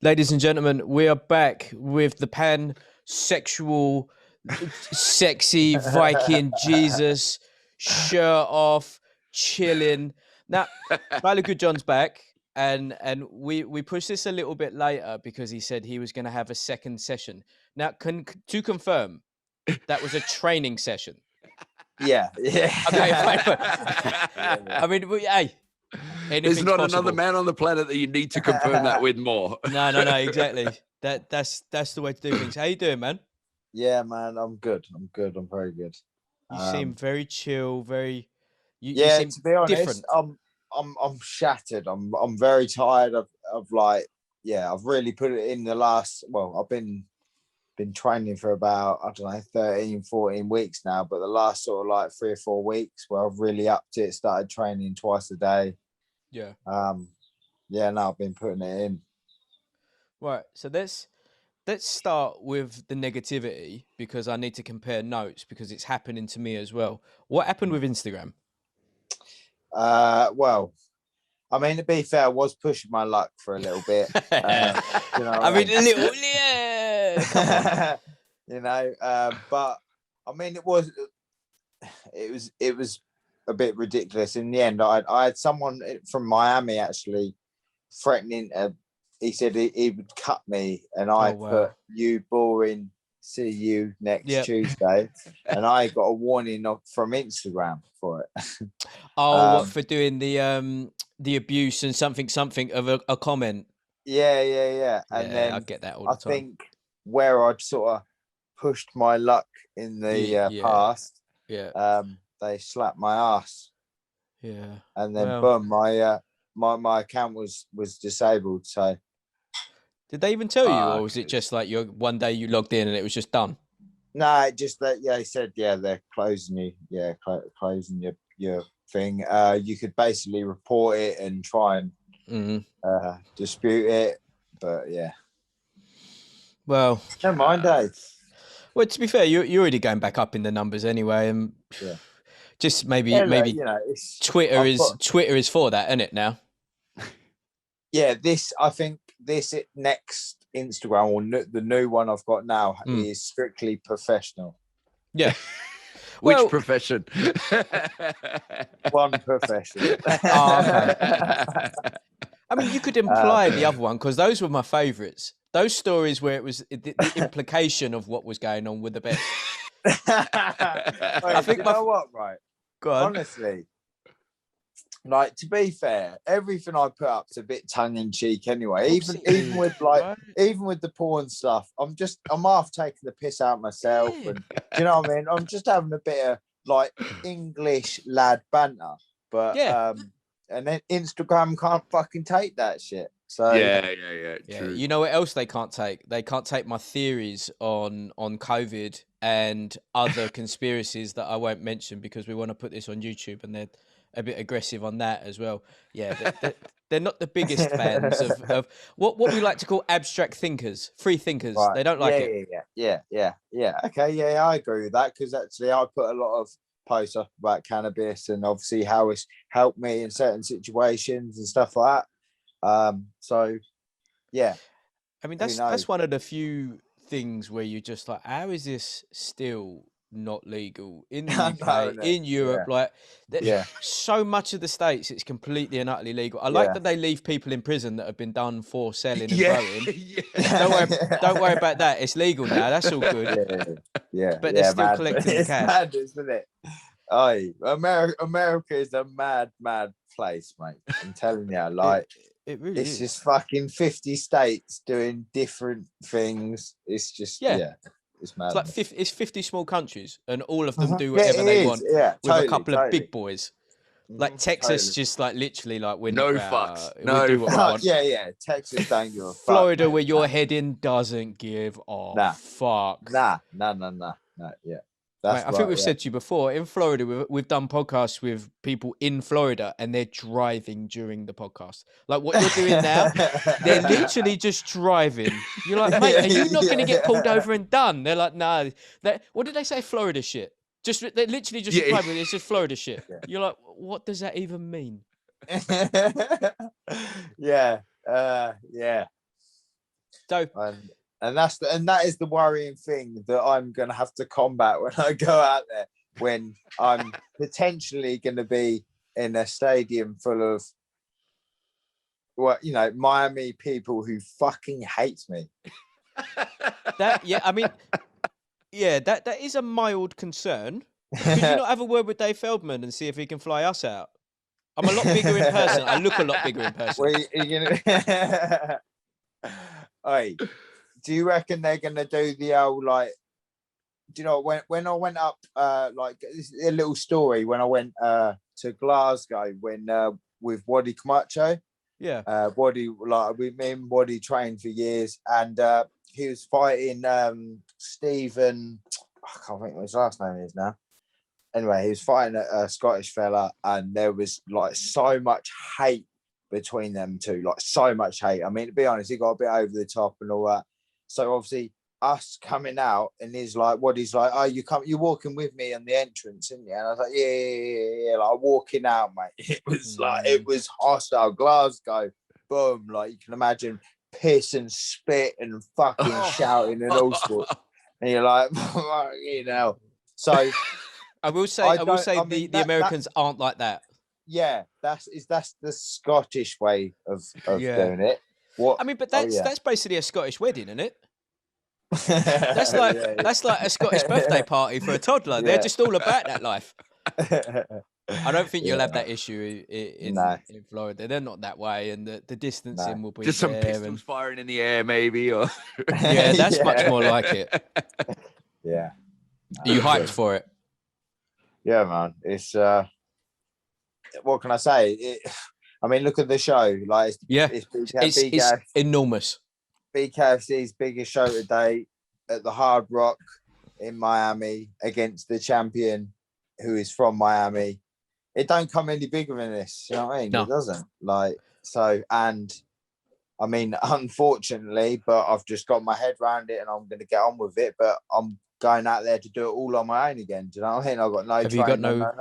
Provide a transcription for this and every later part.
Ladies and gentlemen, we are back with the pansexual, sexy Viking Jesus, shirt off, chilling. Now, Tyler Goodjohn's back, and we pushed this a little bit later because he said he was going to have a second session. Now, to confirm, that was a training session. Yeah. Okay, fine. I mean, hey. There's not another man on the planet that you need to confirm that with more. No, exactly. That's the way to do things. How you doing, man? Yeah, man, I'm good. I'm very good. You seem very chill, very. You seem to be honest, different. I'm shattered. I'm very tired of like, I've really put it in the last. Well, I've been training for about, I don't know, 13, 14 weeks now, but the last sort of like 3 or 4 weeks where I've really upped it, started training twice a day. Yeah. No, I've been putting it in. Right. So let's start with the negativity, because I need to compare notes because it's happening to me as well. What happened with Instagram? Well, I mean, to be fair, I was pushing my luck for a little bit. I mean, a little, yeah. But I mean, it was a bit ridiculous in the end. I had someone from Miami actually threatening. He said he would cut me, and I put, "You boring, see you next Tuesday," and I got a warning from Instagram for it. What, for doing the abuse and something of a comment? Yeah. And then I get that all the time. I think where I'd sort of pushed my luck in the past, they slapped my ass. Yeah. And then boom, my account was disabled. So did they even tell you, or was it just like one day you logged in and it was just done? No, just that they said they're closing you. Yeah, closing your thing. You could basically report it and try and dispute it, but yeah. Well, never mind, Dave. Well, to be fair, you're already going back up in the numbers anyway, and just maybe Twitter is for that, isn't it now? Yeah, I think this next Instagram, or the new one I've got now, is strictly professional. Yeah. Which profession? One profession. Okay. I mean, you could imply the other one, because those were my favourites. Those stories where it was the implication of what was going on with the best. I think, you know what, right? Go on. Honestly, like, to be fair, everything I put up's a bit tongue in cheek anyway. Even with the porn stuff, I'm half taking the piss out myself, and do you know what I mean? I'm just having a bit of like English lad banter, but and then Instagram can't fucking take that shit. So true. You know what else they can't take? They can't take my theories on COVID and other conspiracies that I won't mention, because we want to put this on YouTube, and they're a bit aggressive on that as well. Yeah, they're not the biggest fans of what we like to call abstract thinkers, free thinkers. Right. They don't like it. Yeah. Okay, I agree with that, because actually I put a lot of posts up about cannabis and obviously how it's helped me in certain situations and stuff like that. So yeah, I mean, that's one of the few things where you're just like, how is this still not legal in the UK, in Europe? Like, so much of the States, it's completely and utterly legal. I like that they leave people in prison that have been done for selling and growing. Don't worry about that. It's legal now. That's all good. But they're still collecting the cash. Mad, isn't it? America is a mad place, mate. I'm telling you, like. It really it's is. Just fucking 50 states doing different things. It's just it's mad. It's like it's 50 small countries, and all of them do whatever they want with a couple of big boys. Like Texas, just like literally, like we're no not, fucks. We do what we want. Yeah. Texas don't give a fuck. Florida, where you're heading, doesn't give a fuck. Nah. Yeah. Mate, I think we've said to you before, in Florida, we've done podcasts with people in Florida, and they're driving during the podcast. Like what you're doing now, they're literally just driving. You're like, mate, are you not going to get pulled over and done? They're like, no. What did they say? Florida shit. They're literally just driving. It's just Florida shit. You're like, what does that even mean? Yeah. Dope. And that is the worrying thing that I'm going to have to combat when I go out there, when I'm potentially going to be in a stadium full of, well, you know, Miami people who fucking hate me. That is a mild concern. Could you not have a word with Dave Feldman and see if he can fly us out? I'm a lot bigger in person. I look a lot bigger in person. Hey, do you reckon they're gonna do the old, like, do you know, when I went up, like, this is a little story, when I went to Glasgow with Waddy Camacho. Yeah. Waddy, like, me and Waddy trained for years, and he was fighting Stephen, I can't think what his last name is now. Anyway, he was fighting a Scottish fella, and there was like so much hate between them two, like so much hate. I mean, to be honest, he got a bit over the top and all that. So obviously, us coming out, and he's like, "What?" He's like, "Oh, you're walking with me on the entrance, isn't you?" And I was like, "Yeah." Like, walking out, mate. It was like, it was hostile. Glasgow, boom. Like, you can imagine, piss and spit and fucking shouting and all sorts. And you're like, you know. So I will say the Americans aren't like that. Yeah, that's the Scottish way of doing it. What I mean, but that's basically a Scottish wedding, isn't it? That's like that's like a Scottish birthday party for a toddler. Yeah. They're just all about that life. I don't think you'll have that issue in Florida. They're not that way, and the distancing will be just some pistols firing in the air, maybe, or that's much more like it. Yeah. Are you hyped for it? Yeah, man. It's what can I say? I mean, look at the show. Like, it's enormous. BKFC's biggest show today at the Hard Rock in Miami against the champion, who is from Miami. It don't come any bigger than this. You know what I mean? No. It doesn't. Like, so, and I mean, unfortunately, but I've just got my head around it, and I'm going to get on with it. But I'm going out there to do it all on my own again. Do you know what I mean? I've got no. Have you got no?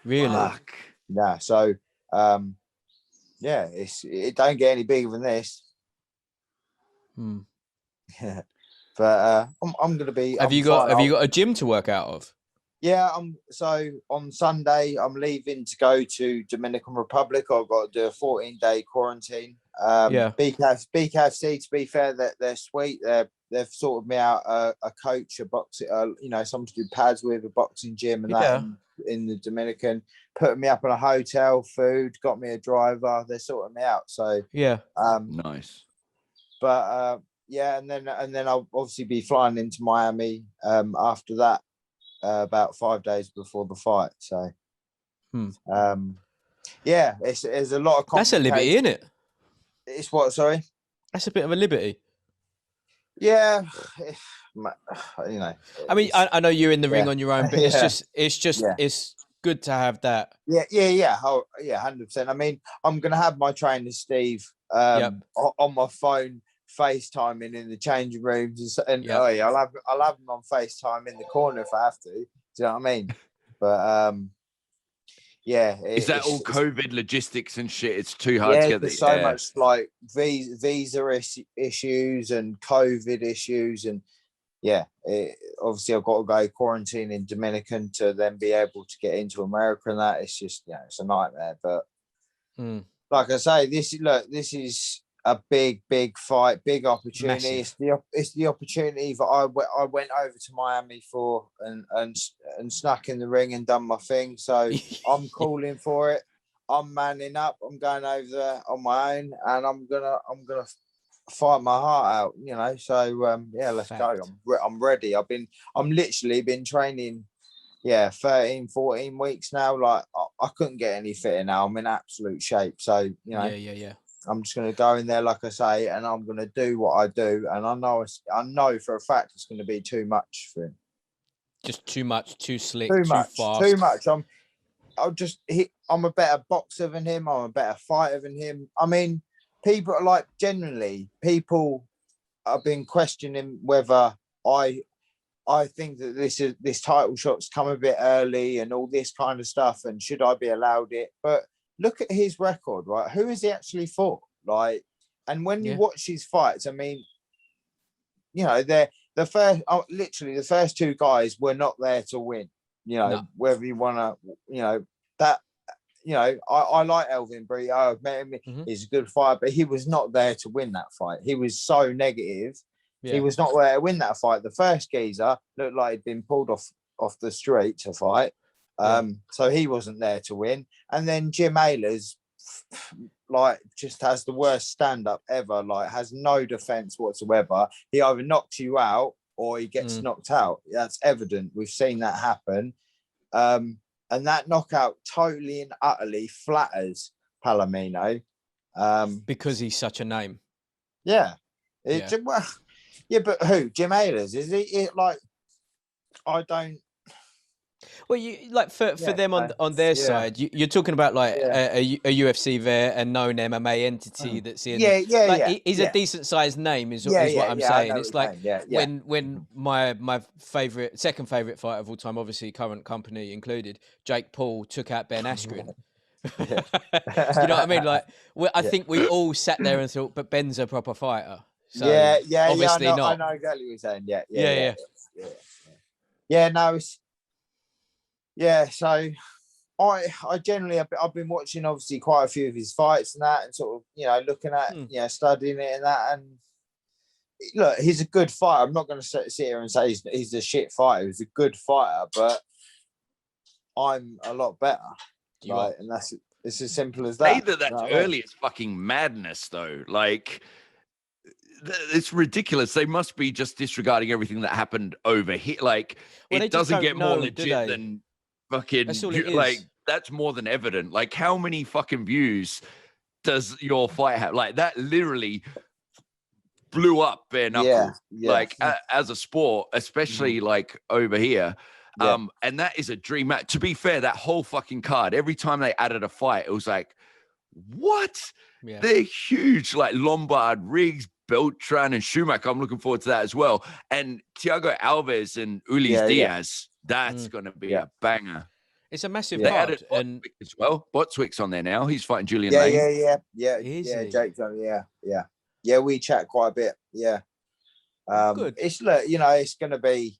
Really? Fuck. Yeah. So, yeah, it don't get any bigger than this. Yeah, but I'm gonna be. Have you got a gym to work out of? Yeah, so on Sunday I'm leaving to go to Dominican Republic. I've got to do a 14-day quarantine. BKFC, to be fair, they're sweet. They've sorted me out a coach, a boxing, something to do pads with, a boxing gym, and that in the Dominican. Putting me up in a hotel, food, got me a driver. They're sorting me out. So nice. But and then I'll obviously be flying into Miami after that, about 5 days before the fight. So there's a lot of complications. That's a liberty, isn't it? It's what? Sorry, that's a bit of a liberty. Yeah, I mean, I know you're in the ring on your own, but it's good to have that. Yeah. 100%. I mean, I'm gonna have my trainer Steve on my phone, FaceTiming in the changing rooms, and I'll have him on FaceTime in the corner if I have to. Do you know what I mean? But is that all COVID logististics and shit? It's too hard to get there's so much like visa issues and COVID issues, and obviously I've got to go quarantine in Dominican to then be able to get into America, and that it's just it's a nightmare. But like I say, this is a big fight, big opportunity. It's the opportunity that I went over to Miami for and snuck in the ring and done my thing. So I'm calling for it. I'm manning up. I'm going over there on my own, and I'm gonna fight my heart out. So let's go. I'm ready. I'm literally been training 13 14 weeks now. Like I couldn't get any fitter now. I'm in absolute shape. So I'm just going to go in there, like I say, and I'm going to do what I do. And I know for a fact it's going to be too much for him. Just too much, too slick, too fast. Too much. I'm a better boxer than him. I'm a better fighter than him. I mean, people are like, generally, people have been questioning whether I think that this title shot's come a bit early and all this kind of stuff, and should I be allowed it? But look at his record, right? Who is he actually for? Like, and when you watch his fights, I mean, you know, literally the first two guys were not there to win. You know, whether you want to, you know, that, you know, I like Elvin Brito. I've met him. He's a good fighter, but he was not there to win that fight. He was so negative. Yeah. He was not there to win that fight. The first geezer looked like he'd been pulled off the street to fight. So he wasn't there to win. And then Jim Ayler's like just has the worst stand-up ever, like has no defense whatsoever. He either knocks you out or he gets knocked out. That's evident. We've seen that happen. And that knockout totally and utterly flatters Palomino. Because he's such a name. Yeah. But who? Jim Ayler's? Is it like, I don't. Well, you like for them on their side, you're talking about like a UFC vet, a known MMA entity that's in. He's a decent sized name, is what I'm saying. It's like when my second favorite fighter of all time, obviously current company included, Jake Paul took out Ben Askren. You know what I mean? Like, I think we all sat there and thought, but Ben's a proper fighter. So obviously not. I know exactly what you're saying. So I generally I've been watching obviously quite a few of his fights and that, and sort of, you know, looking at studying it and that. And look, he's a good fighter. I'm not going to sit here and say he's a shit fighter. He's a good fighter, but I'm a lot better. And it's as simple as that. That's early as fucking madness, though. Like, it's ridiculous. They must be just disregarding everything that happened over here. Like, it doesn't get more legit than fucking, like, that's more than evident. Like, how many fucking views does your fight have? Like, that literally blew up bare knuckle. Like, as a sport, especially like over here. And that is a dream match. To be fair, that whole fucking card, every time they added a fight, it was like, what? They're huge. Like Lombard, Riggs, Beltran, and Schumacher. I'm looking forward to that as well. And Thiago Alves and Ulis Diaz, that's going to be a banger. It's a massive They card. added And as well. Botswick's on there now. He's fighting Julian Lane. Jake's on. Yeah, we chat quite a bit. Yeah. Good. It's, look, you know, it's going to be.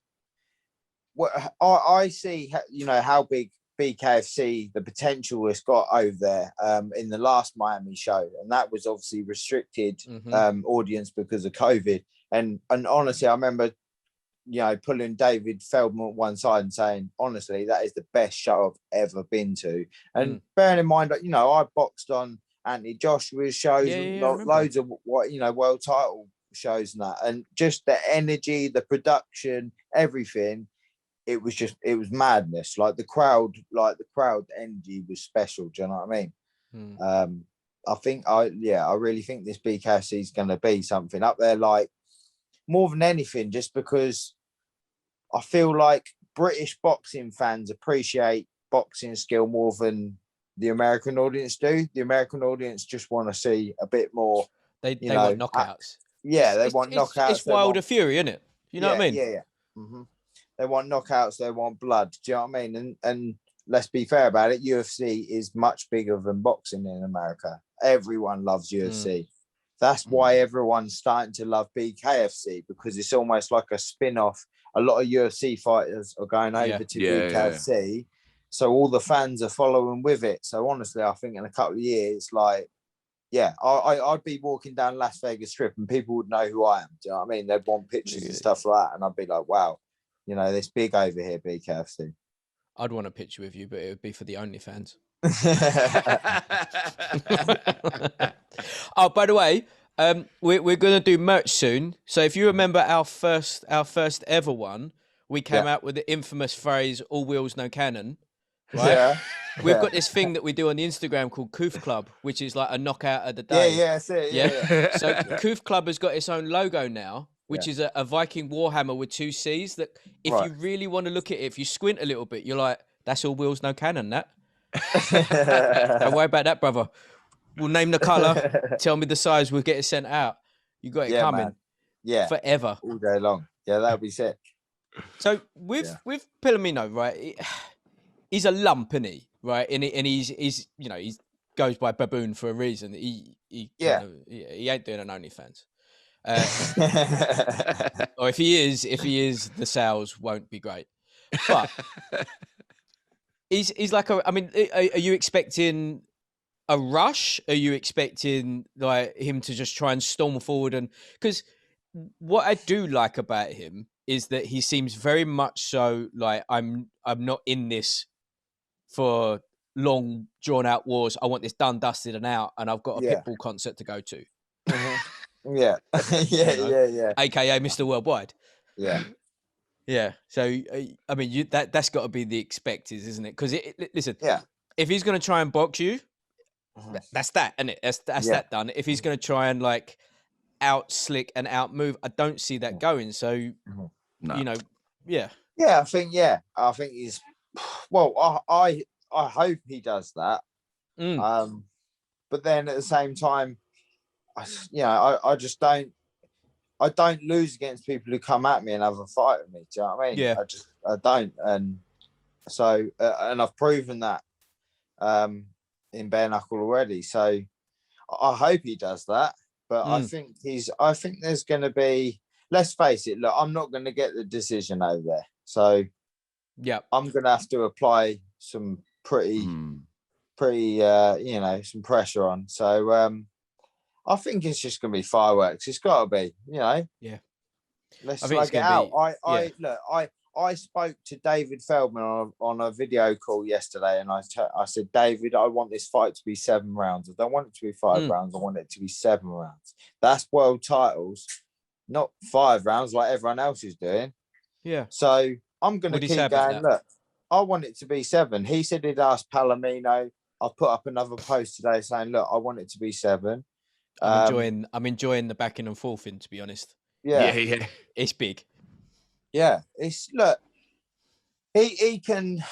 What I see, you know, how big BKFC, the potential it's got over there in the last Miami show, and that was obviously restricted audience because of COVID. And honestly, I remember, you know, pulling David Feldman at one side and saying, honestly, that is the best show I've ever been to. And bearing in mind that, you know, I boxed on Anthony Joshua's shows, loads of world title shows and that, and just the energy, the production, everything. It was madness. Like the crowd energy was special. Do you know what I mean? I really think this BKFC is going to be something up there, like more than anything, just because I feel like British boxing fans appreciate boxing skill more than the American audience do. The American audience just want to see a bit more. They want knockouts. They want knockouts. It's Wilder Fury, isn't it? You know what I mean? Yeah. Mm-hmm. They want knockouts. They want blood. Do you know what I mean? And let's be fair about it. UFC is much bigger than boxing in America. Everyone loves UFC. That's why everyone's starting to love BKFC, because it's almost like a spin-off. A lot of UFC fighters are going over to BKFC. So all the fans are following with it. So honestly, I think in a couple of years, like, I'd be walking down Las Vegas Strip and people would know who I am. Do you know what I mean? They'd want pictures and stuff like that. And I'd be like, wow. You know, this big over here, BKFC. I'd want a picture with you, but it would be for the OnlyFans. Oh, by the way, we're going to do merch soon. So if you remember our first ever one, we came out with the infamous phrase, all wheels, no cannon. Right? Yeah. We've got this thing that we do on the Instagram called Koof Club, which is like a knockout of the day. Yeah, that's it. Yeah. So Koof Club has got its own logo now, which is a Viking Warhammer with 2 C's, that if you really want to look at it, if you squint a little bit, you're like, that's all wheels, no cannon, that. Don't worry about that, brother. We'll name the colour, tell me the size, we'll get it sent out. You got it coming. Man. Yeah. Forever. All day long. Yeah, that'll be sick. So with Palomino, right, he's a lump, isn't he? Right? And he's you know, he goes by Baboon for a reason. He ain't doing an OnlyFans. Or if he is, the sales won't be great. But he's like I mean, are you expecting a rush? Are you expecting like him to just try and storm forward? And because what I do like about him is that he seems very much so like I'm not in this for long drawn out wars. I want this done, dusted, and out, and I've got a Pitbull concert to go to. Yeah, yeah. AKA Mr. Worldwide. Yeah. Yeah. So I mean, that's got to be the expected, isn't it? Because listen, if he's going to try and box you, that's that, isn't it? That's that done. If he's going to try and like out slick and out move, I don't see that going. So you know, yeah, I think he's. Well, I hope he does that. But then at the same time, I just don't. I don't lose against people who come at me and have a fight with me. Do you know what I mean? Yeah. I don't. And so, and I've proven that in bare knuckle already. So I hope he does that. But I think there's going to be, let's face it, look, I'm not going to get the decision over there. So I'm going to have to apply some pretty, some pressure on. So, I think it's just going to be fireworks. It's got to be, Yeah. Let's slug it out. I spoke to David Feldman on a video call yesterday, and I said, David, I want this fight to be 7 rounds. I don't want it to be 5 rounds. I want it to be 7 rounds. That's world titles, not 5 rounds like everyone else is doing. Yeah. So I'm going to keep going. Look, I want it to be 7. He said he'd asked Palomino. I put up another post today saying, look, I want it to be 7. I'm enjoying the backing and forthing, to be honest. Yeah. It's big. Yeah, it's look. He can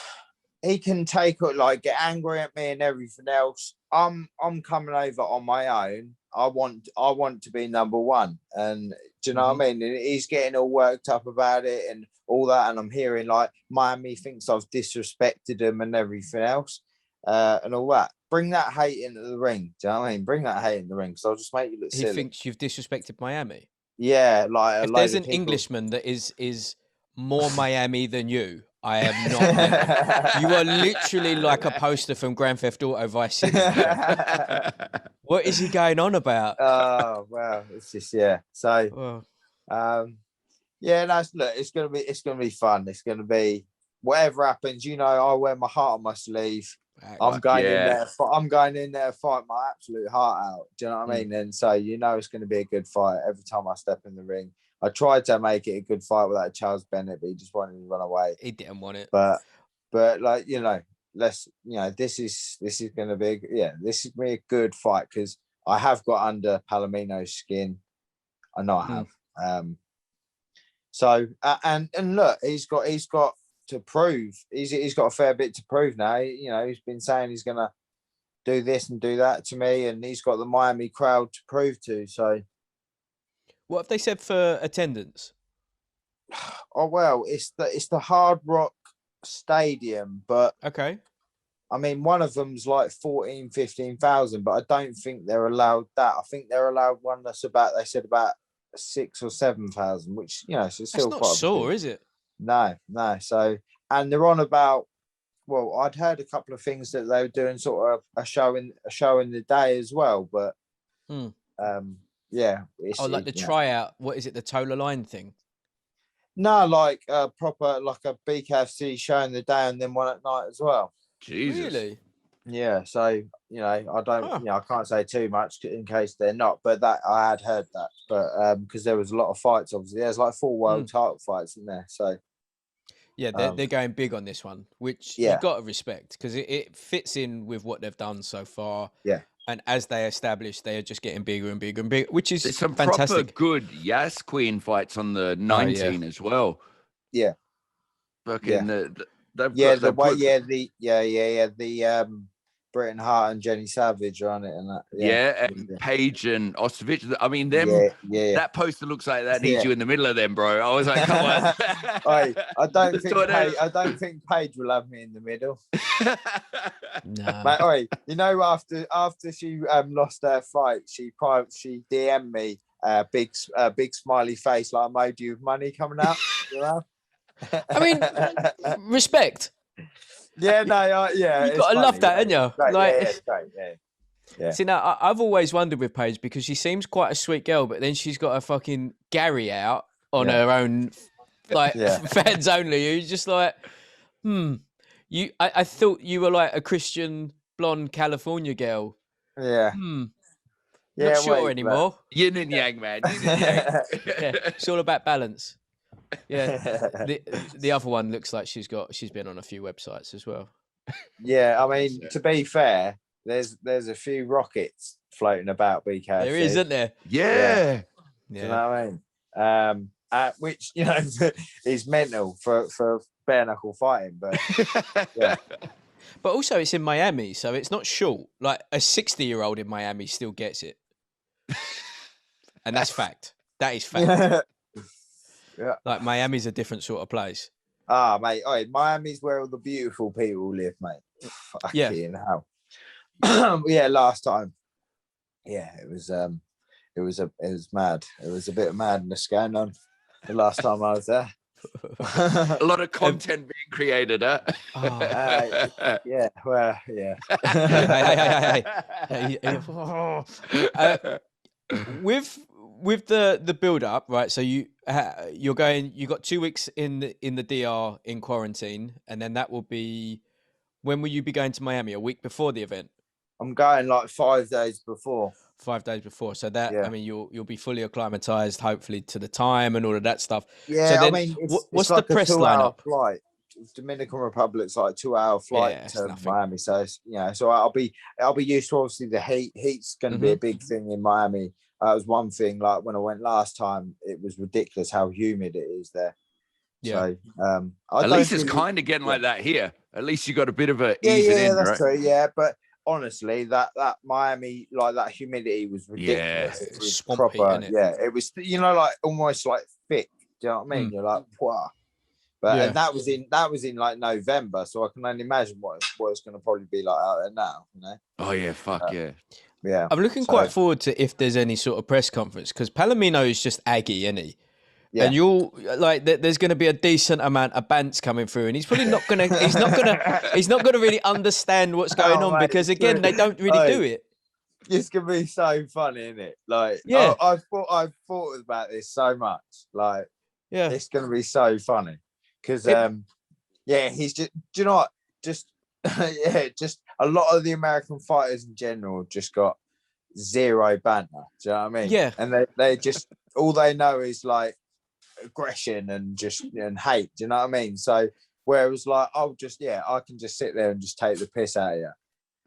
take it, like get angry at me and everything else. I'm coming over on my own. I want to be number 1, and do you know what I mean? And he's getting all worked up about it and all that, and I'm hearing like Miami thinks I've disrespected him and everything else, and all that. Bring that hate into the ring. Do you know what I mean? Bring that hate in the ring, because I'll just make you look silly. He thinks you've disrespected Miami. Yeah, like if there's an Englishman that is more Miami than you, I am not. You are literally like a poster from Grand Theft Auto Vice City. What is he going on about? Oh well, it's just So, look, it's gonna be fun. It's gonna be whatever happens. I wear my heart on my sleeve. I'm going in there. I'm going in there to fight my absolute heart out. Do you know what I mean? And so it's going to be a good fight every time I step in the ring. I tried to make it a good fight without Charles Bennett, but he just wanted to run away. He didn't want it. But like this is going to be this is going to be a good fight, because I have got under Palomino's skin. I know I have. So and look, he's got to prove. He's got a fair bit to prove now. He's been saying he's gonna do this and do that to me, and he's got the Miami crowd to prove to. So what have they said for attendance? Oh well, it's the Hard Rock Stadium, but okay. I mean, one of them's like 15,000, but I don't think they're allowed that. I think they're allowed one that's about 6,000 or 7,000, which so it's still not quite sore, is it? No. So, and they're on about. Well, I'd heard a couple of things that they were doing sort of a show in the day as well, but yeah. Like the tryout. What is it? The Tola Line thing? No, like a proper, like a BKFC show in the day and then one at night as well. Jesus. Really? Yeah. So I don't. I can't say too much in case they're not. But that I had heard that. But because there was a lot of fights. Obviously, there's like 4 world title fights in there. So. Yeah, they're going big on this one, which you've got to respect, because it fits in with what they've done so far. Yeah. And as they establish, they are just getting bigger and bigger and bigger, which is There's some fantastic. proper good Yas Queen fights on the 19 as well. Yeah. Fucking the Bret Hart and Jenny Savage are on it and that. Yeah, and Paige and Ostovich. I mean, them. That poster looks like that needs you in the middle of them, bro. I was like, come on. I don't think Paige will have me in the middle. No. Mate, after she lost her fight, she DM'd me big smiley face like emoji with money coming out. You know? I mean, respect. Yeah, no, yeah. You gotta love that, ain't you? Right, like, yeah, great, yeah. See, now I've always wondered with Paige because she seems quite a sweet girl, but then she's got a fucking Gary out on her own, like fans only. You're just like, I thought you were like a Christian blonde California girl. Yeah. Not sure anymore. Yin and yang, man. Yin and yang. Yeah, it's all about balance. Yeah. The other one looks like she's been on a few websites as well. Yeah, I mean, to be fair, there's a few rockets floating about BKFC. There is, isn't there? Yeah. Do you know what I mean? Which, you know, is mental for bare knuckle fighting, but yeah. But also it's in Miami, so it's not short. Like a 60-year-old in Miami still gets it. And that's fact. That is fact. Yeah. Like Miami's a different sort of place. Ah, mate. Oh, Miami's where all the beautiful people live, mate. Fucking hell. Yeah, last time. Yeah, it was mad. It was a bit of madness going on the last time I was there. A lot of content being created, huh? Yeah, well, yeah. With the build up, right? So you got 2 weeks in the DR in quarantine, and then that will be, when will you be going to Miami? A week before the event? I'm going like 5 days before. 5 days before. So that, I mean, you'll be fully acclimatized, hopefully, to the time and all of that stuff. Yeah, so then, I mean, what's like the press lineup? Flight. Dominican Republic's like a 2-hour flight to nothing. Miami. So it's, you know, so I'll be used to, obviously, the heat. Heat's going to be a big thing in Miami. That was one thing. Like when I went last time, it was ridiculous how humid it is there. Yeah. So at least it's kind of getting like that here. At least you got a bit of a easing in, that's right? true. Yeah, but honestly, that Miami, like that humidity was ridiculous. Yeah, it was swampy, proper. innit? Yeah, it was, you know, like almost like thick. Do you know what I mean? You're like, wow. But and that was in like November, so I can only imagine what it's going to probably be like out there now. You know? Oh yeah, fuck yeah. Yeah, I'm looking quite forward to if there's any sort of press conference, because Palomino is just Aggie, isn't he? Yeah. And you'll like, there's going to be a decent amount of bants coming through, and he's probably not going to. He's not going to really understand what's going on, mate, because again, they don't really do it. It's going to be so funny, isn't it? Like, I've thought about this so much. Like, it's going to be so funny because, he's just. Do you know what? Just just a lot of the American fighters in general just got zero banter. Do you know what I mean? Yeah. And they just, all they know is like aggression and hate. Do you know what I mean? So whereas like, I can just sit there and just take the piss out of you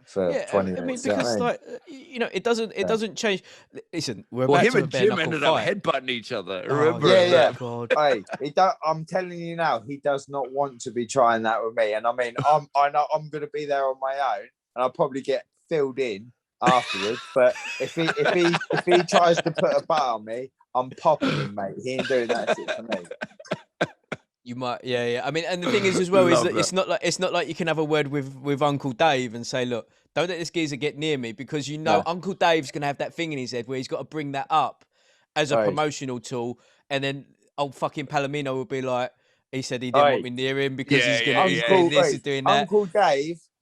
for 20 minutes. I mean, because like, you know, it doesn't change. Listen, him and Jim ended up headbutting each other. Remember? Yeah. God. Hey, I'm telling you now, he does not want to be trying that with me. And I mean, I know I'm going to be there on my own, and I'll probably get filled in afterwards. But if he tries to put a butt on me, I'm popping him, mate. He ain't doing that shit for me. You might, yeah. I mean, and the thing is as well is that it's not like you can have a word with Uncle Dave and say, look, don't let this geezer get near me, because Uncle Dave's gonna have that thing in his head where he's got to bring that up as a promotional tool, and then old fucking Palomino will be like, he said he didn't want me near him because he's doing this, he's doing that.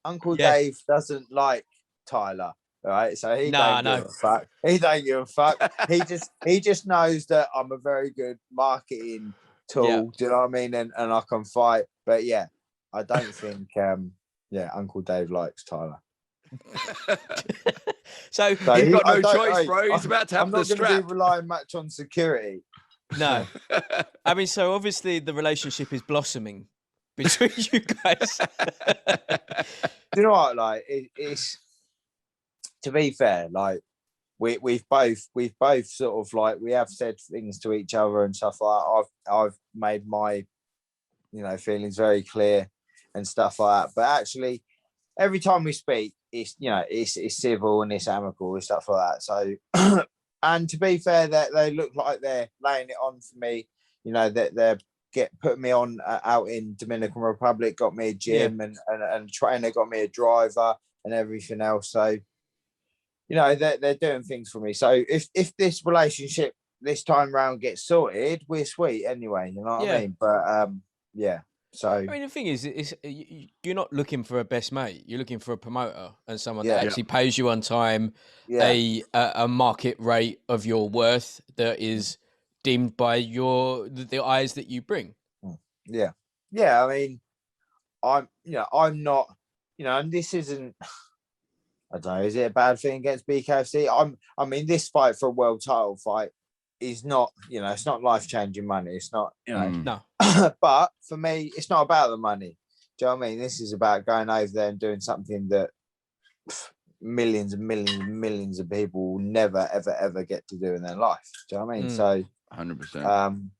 Uncle Dave doesn't like Tyler. Right, so he don't give a fuck. He don't give a fuck. he just knows that I'm a very good marketing tool. Yeah. Do you know what I mean? And I can fight. But yeah, I don't think Uncle Dave likes Tyler. so he's got no choice, bro. He's about to have the strap. I'm not going to be relying much on security. No, I mean, so obviously the relationship is blossoming between you guys. Do you know what? Like, it's. To be fair, like we've both sort of like, we have said things to each other and stuff like that. I've made my, feelings very clear and stuff like that. But actually, every time we speak, it's civil and it's amicable and stuff like that. So, and to be fair, that they look like they're laying it on for me. That they're putting me on out in Dominican Republic, got me a gym and a trainer, got me a driver and everything else. So. They're doing things for me. So if this relationship this time round gets sorted, we're sweet anyway. You know what I mean? But yeah. So I mean, the thing is you're not looking for a best mate. You're looking for a promoter and someone that actually pays you on time, a market rate of your worth that is deemed by the eyes that you bring. Yeah. I mean, I'm not, and this isn't. I don't know. Is it a bad thing against BKFC? I mean, this fight for a world title fight is not, it's not life-changing money. It's not, No. But for me, it's not about the money. Do you know what I mean? This is about going over there and doing something that millions and millions and millions of people will never, ever, ever get to do in their life. Do you know what I mean? So 100%.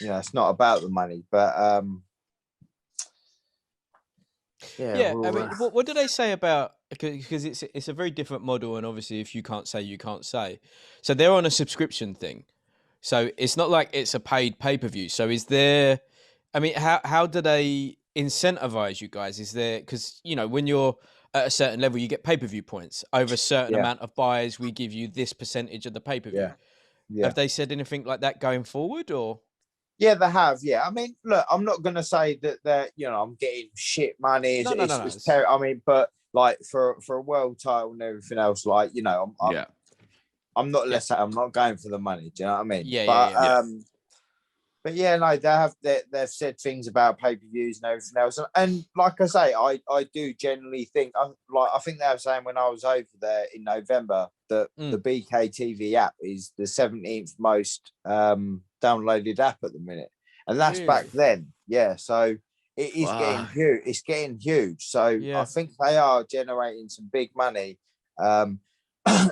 It's not about the money, but I mean, what do they say about, because it's a very different model, and obviously if you can't say, you can't say. So they're on a subscription thing. So it's not like it's a paid pay-per-view. So is there, I mean, how do they incentivize you guys? Is there, because, when you're at a certain level, you get pay-per-view points. Over a certain amount of buys, we give you this percentage of the pay-per-view. Have they said anything like that going forward, or? Yeah, they have. Yeah, I mean, look, I'm not going to say that they're, I'm getting shit money. No. It's terrible. I mean, but like for a world title and everything else, like, I'm not, let's say, I'm not going for the money. Do you know what I mean? But yeah, no, they've said things about pay-per-views and everything else. And like I say, I do generally think, I think they were saying when I was over there in November that the BKTV app is the 17th most downloaded app at the minute. And that's back then. Yeah. So it is getting huge. It's getting huge. So I think they are generating some big money.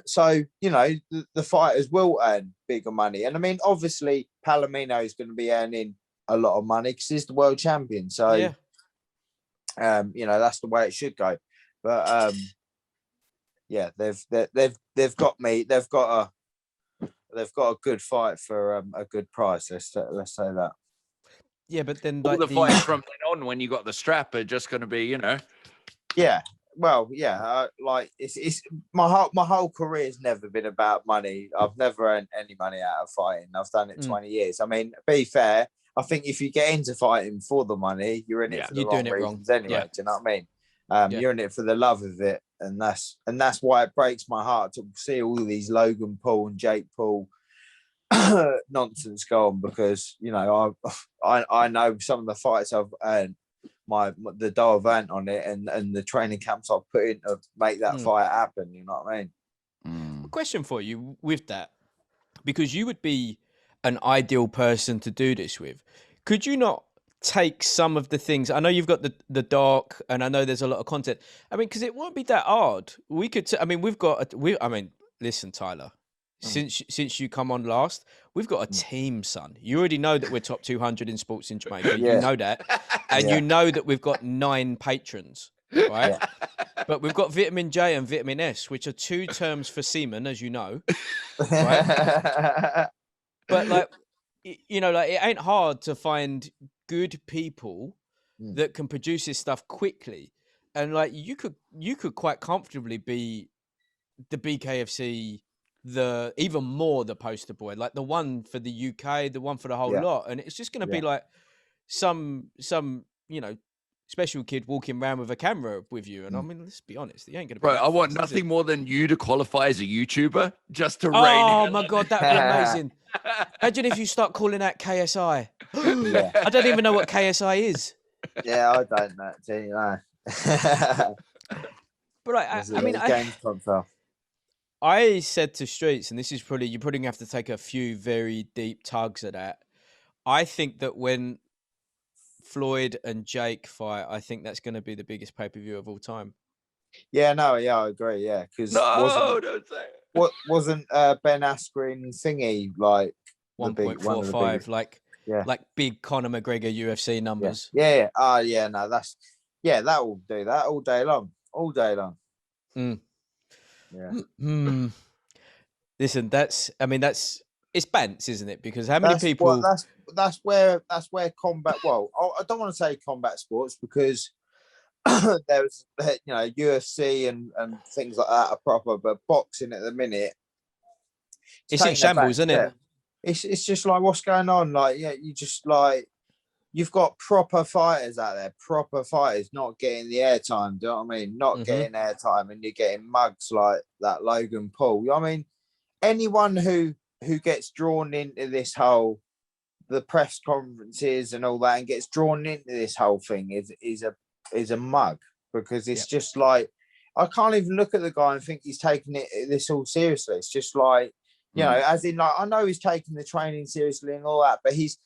So, the fighters will earn bigger money. And I mean, obviously, Palomino is going to be earning a lot of money because he's the world champion. So, that's the way it should go. But, they've got me. They've got a good fight for a good price. Let's say that. Yeah, but then all the fights from then on, when you got the strap, are just going to be, Yeah. Well, like it's my whole career has never been about money. I've never earned any money out of fighting. I've done it 20 years. I mean, be fair, I think if you get into fighting for the money, you're in it for the wrong reasons anyway. Do you know what I mean? You're in it for the love of it, and that's why it breaks my heart to see all of these Logan Paul and Jake Paul nonsense go on, because I know some of the fights I've earned. The dough I've earned on it, and the training camps I've put in to make that fight happen. You know what I mean? A question for you with that, because you would be an ideal person to do this with. Could you not take some of the things? I know you've got the doc, and I know there's a lot of content. I mean, because it won't be that hard. We could. Listen, Tyler. Since you come on last, we've got a team, son. You already know that we're top 200 in sports in Jamaica. You know that. And you know that we've got 9 patrons, right? But we've got vitamin J and vitamin S, which are 2 terms for semen, as you know, right? But like, it ain't hard to find good people that can produce this stuff quickly. And like, you could quite comfortably be the BKFC, even more the poster boy, like the one for the UK, the one for the whole lot. And it's just going to be like some special kid walking around with a camera with you. And I mean, let's be honest, he ain't going to be. Bro, I want nothing more than you to qualify as a YouTuber, just to rain. Oh my God, that'd be amazing. Imagine if you start calling out KSI. I don't even know what KSI is. Yeah, I don't know. But I mean, games console. I said to Streets, and this is probably, you're probably going to have to take a few very deep tugs at that. I think that when Floyd and Jake fight, I think that's going to be the biggest pay-per-view of all time. Yeah, I agree. Yeah, because don't say it. What wasn't Ben Askren thingy like 1.45, like big Conor McGregor UFC numbers. Yeah. No, that will do that all day long. Yeah. Listen, it's Bants, isn't it? Because how many people? That's where combat. Well, I don't want to say combat sports, because there's UFC and things like that are proper, but boxing at the minute, it's in shambles, isn't it? it's just like, what's going on? Like, yeah, you just like, you've got proper fighters out there, proper fighters not getting the airtime. Do you know what I mean? Not getting airtime, and you're getting mugs like that Logan Paul. I mean, anyone who gets drawn into this whole, the press conferences and all that, and gets drawn into this whole thing is a mug, because it's just like, I can't even look at the guy and think he's taking this all seriously. It's just like, you know, as in, like, I know he's taking the training seriously and all that, but he's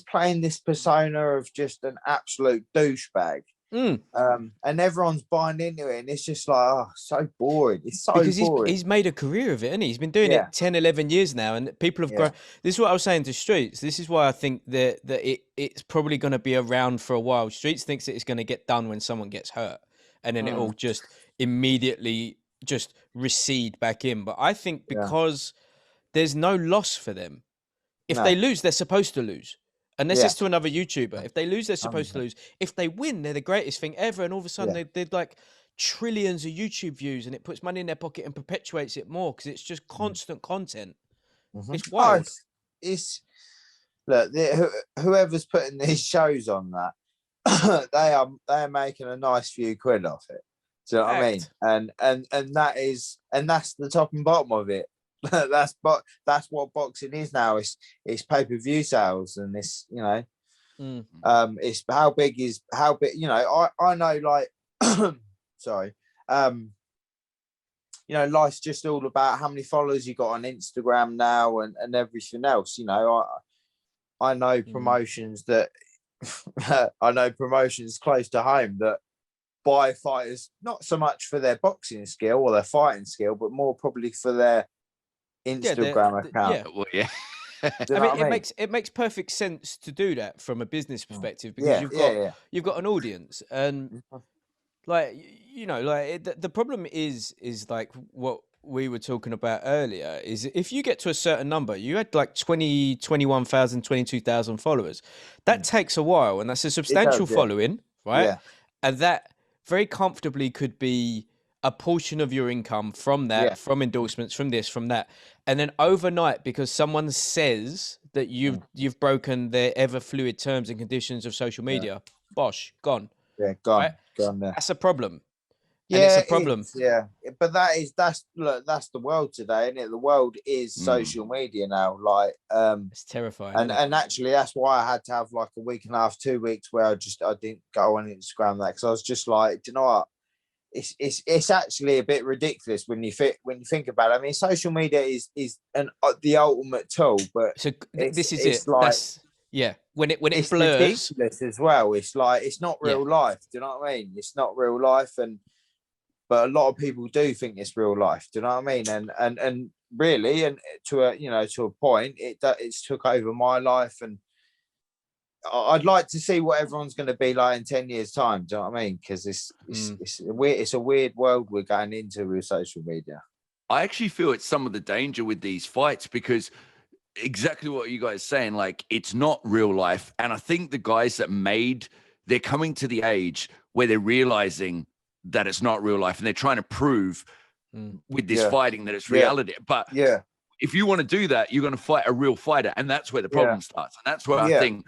playing this persona of just an absolute douchebag. And everyone's buying into it, and it's just like, oh, so boring. It's so because boring. He's made a career of it, and he's been doing it 10, 11 years now, and people have grown. This is what I was saying to Streets. This is why I think that it's probably going to be around for a while. Streets thinks that it's going to get done when someone gets hurt, and then it'll just immediately just recede back in. But I think because there's no loss for them. If they lose, they're supposed to lose. Unless it's to another YouTuber. If they lose, they're supposed to lose. If they win, they're the greatest thing ever. And all of a sudden, they're like trillions of YouTube views, and it puts money in their pocket and perpetuates it more, because it's just constant content. It's wild. Look, whoever's putting these shows on that, they are making a nice few quid off it. Do you know what I mean? And that's the top and bottom of it. That's what boxing is now. It's pay-per-view sales, and this, you know, it's how big, you know, I know, like, sorry, you know, life's just all about how many followers you got on Instagram now, and everything else. You know, I know promotions that I know promotions close to home that buy fighters not so much for their boxing skill or their fighting skill, but more probably for their Instagram account. Well, I mean, it makes perfect sense to do that from a business perspective, because you've got an audience, and like, you know, like the problem is like what we were talking about earlier, is if you get to a certain number, you had like 20, 21,000, 22,000 followers, that takes a while, and that's a substantial following, right? Yeah. And that very comfortably could be a portion of your income from that, from endorsements, from this, from that. And then overnight, because someone says that you've broken the ever fluid terms and conditions of social media, bosh, gone. Yeah, gone. Right? Gone there. That's a problem. Yeah, and it's a problem. But that's the world today, isn't it? The world is social media now. Like, it's terrifying. And actually, that's why I had to have like a week and a half, 2 weeks where I didn't go on Instagram, that, because I was just like, do you know what? It's actually a bit ridiculous when you think about it. I mean, social media is the ultimate tool, but so this is it. Like, when it it's blurs, ridiculous as well. It's like, it's not real life. Do you know what I mean? It's not real life, but a lot of people do think it's real life. Do you know what I mean? And really, and to a point, it's took over my life, and I'd like to see what everyone's going to be like in 10 years' time. Do you know what I mean? Because it's a weird world we're going into with social media. I actually feel it's some of the danger with these fights, because exactly what you guys are saying, like, it's not real life. And I think the guys they're coming to the age where they're realizing that it's not real life, and they're trying to prove with this fighting that it's reality. But if you want to do that, you're going to fight a real fighter, and that's where the problem starts. And that's where I think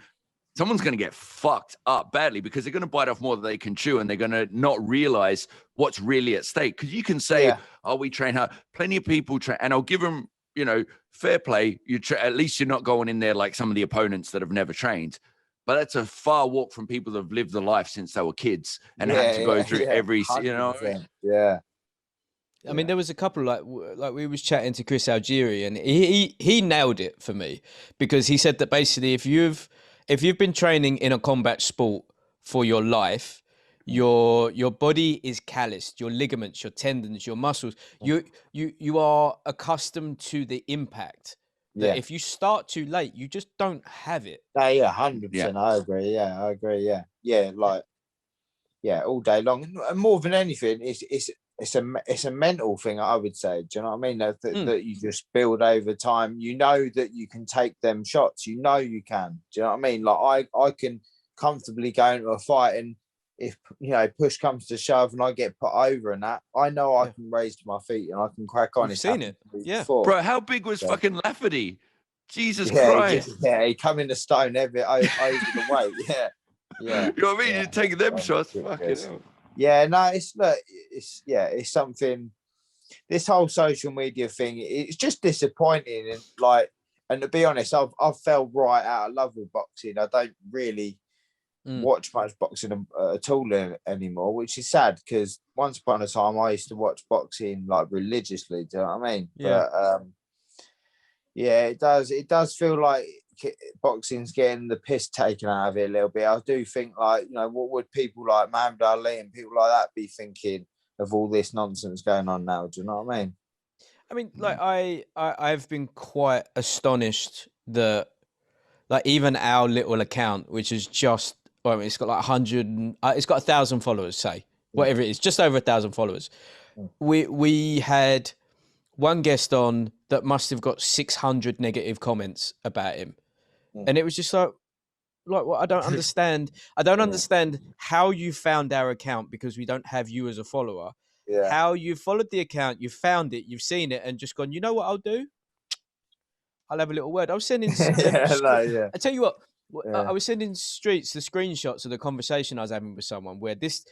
someone's going to get fucked up badly, because they're going to bite off more than they can chew, and they're going to not realize what's really at stake. Because you can say, oh, we train hard. Plenty of people train, and I'll give them, you know, fair play. At least you're not going in there like some of the opponents that have never trained. But that's a far walk from people that have lived the life since they were kids and had to go through every, you know. Yeah. I mean, there was a couple, like we was chatting to Chris Algieri, and he nailed it for me, because he said that basically if you've been training in a combat sport for your life, your body is calloused, your ligaments, your tendons, your muscles, you are accustomed to the impact. That if you start too late, you just don't have it. 100%. I agree. Yeah, I agree. Yeah, like, all day long. And more than anything, it's a mental thing, I would say. Do you know what I mean? That you just build over time. You know that you can take them shots. You know you can. Do you know what I mean? Like, I can comfortably go into a fight, and if, you know, push comes to shove and I get put over and that, I know I can raise to my feet and I can crack on. I've seen it. Before. Bro, how big was fucking Lafferty? Jesus Christ. He come in the stone over the weight. Yeah. Yeah. You know what I mean? You're taking them shots. Fucking hell. Yeah, no, it's something. This whole social media thing, it's just disappointing, and to be honest, I've fell right out of love with boxing. I don't really watch much boxing at all anymore, which is sad because once upon a time I used to watch boxing like religiously. Do you know what I mean? Yeah. But it does feel like boxing's getting the piss taken out of it a little bit. I do think, like, what would people like Muhammad Ali and people like that be thinking of all this nonsense going on now? Do you know what I mean? I mean, like, I've been quite astonished that, like, even our little account, which is just, well, I mean, it's got like 100, it's got 1,000 followers, say, whatever it is, just over 1,000 followers. We had one guest on that must have got 600 negative comments about him. And it was just like, well, I don't understand. I don't understand how you found our account, because we don't have you as a follower. Yeah. How you followed the account, you found it, you've seen it, and just gone, you know what I'll do? I'll have a little word. I was sending. I tell you what, I was sending Streets the screenshots of the conversation I was having with someone, where this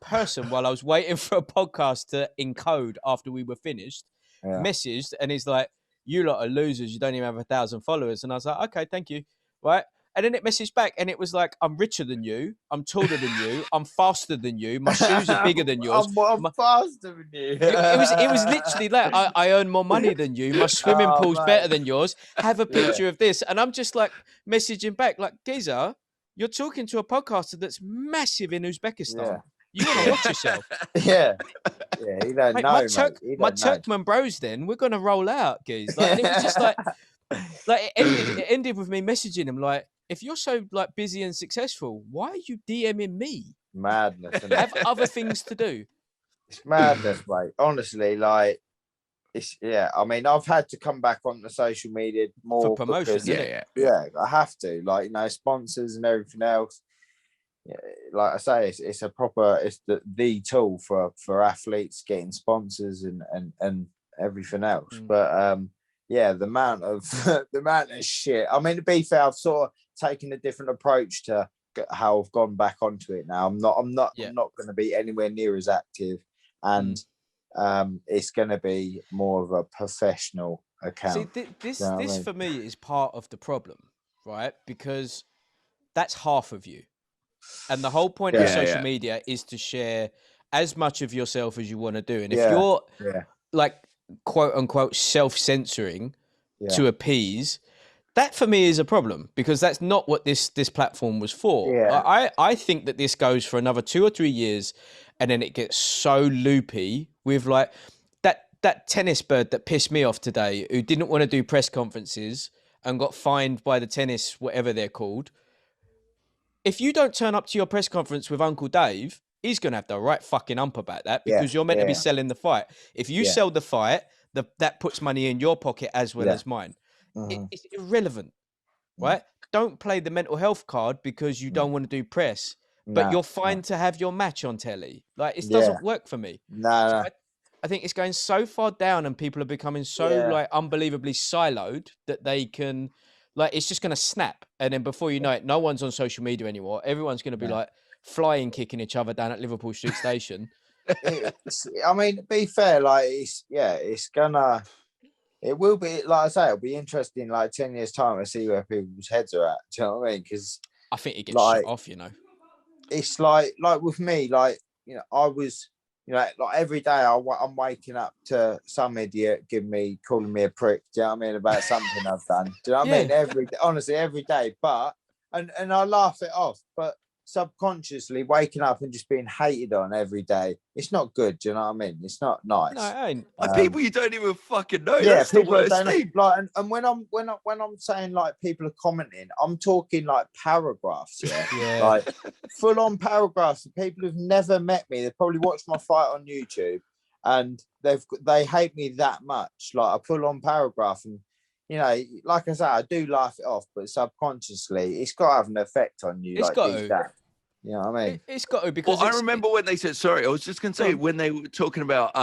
person, while I was waiting for a podcast to encode after we were finished, messaged and he's like, "You lot are losers. You don't even have 1,000 followers." And I was like, "Okay, thank you." Right. And then it messaged back and it was like, "I'm richer than you. I'm taller than you. I'm faster than you. My shoes are bigger than yours. I'm faster than you." It was literally that. I earn more money than you. My swimming pool's better than yours. Have a picture of this. And I'm just like messaging back like, "Geezer, you're talking to a podcaster that's massive in Uzbekistan. Yeah. You want to watch yourself." Yeah. You don't know, my Turkmen bros then, we're going to roll out, Geez. Like, and it was just like it ended with me messaging him like, "If you're so like busy and successful, why are you DMing me?" Madness. I have other things to do. It's madness, mate. Honestly, like, I mean, I've had to come back on the social media more for promotion. Because, yeah, I have to, like, sponsors and everything else. Yeah, like I say, it's the tool for athletes getting sponsors and everything else. But the amount of shit. I mean, to be fair, I've sort of taken a different approach to how I've gone back onto it now. I'm not going to be anywhere near as active, and it's going to be more of a professional account. See, this for me is part of the problem, right? Because that's half of you. And the whole point of social media is to share as much of yourself as you want to do. And if you're like, quote unquote, self-censoring to appease, that for me is a problem, because that's not what this platform was for. Yeah. I think that this goes for another 2 or 3 years, and then it gets so loopy with like that tennis bird that pissed me off today, who didn't want to do press conferences and got fined by the tennis, whatever they're called. If you don't turn up to your press conference with Uncle Dave, he's going to have the right fucking ump about that, because you're meant to be selling the fight. If you sell the fight, that puts money in your pocket as well as mine. It's irrelevant, right? Don't play the mental health card because you don't want to do press, but you're fine to have your match on telly. Like, it doesn't work for me. No. I think it's going so far down, and people are becoming so like unbelievably siloed that they can, like, it's just going to snap. And then before you know it, no one's on social media anymore. Everyone's going to be like flying kicking each other down at Liverpool Street Station. I mean, to be fair, like, it will be, like I say, it'll be interesting, like 10 years time, to see where people's heads are at. Do you know what I mean? Because I think it gets shut off, It's like with me, like, I was, like every day I'm waking up to some idiot calling me a prick. Do you know what I mean? About something I've done. Do you know what I mean? Honestly, every day. But, and I laugh it off, but subconsciously waking up and just being hated on every day, it's not good. Do you know what I mean? It's not nice. No, it ain't. People you don't even fucking know. Yeah, that's people the worst thing. Like, and when I'm saying like people are commenting, I'm talking like paragraphs. Yeah. Like full on paragraphs of people who've never met me. They probably watched my fight on YouTube, and they hate me that much. Like a full on paragraph, and like I say, I do laugh it off, but subconsciously, it's got to have an effect on you. It's got to. You know what I mean? It's got to, because I remember when they said, sorry, I was just going to say, when they were talking about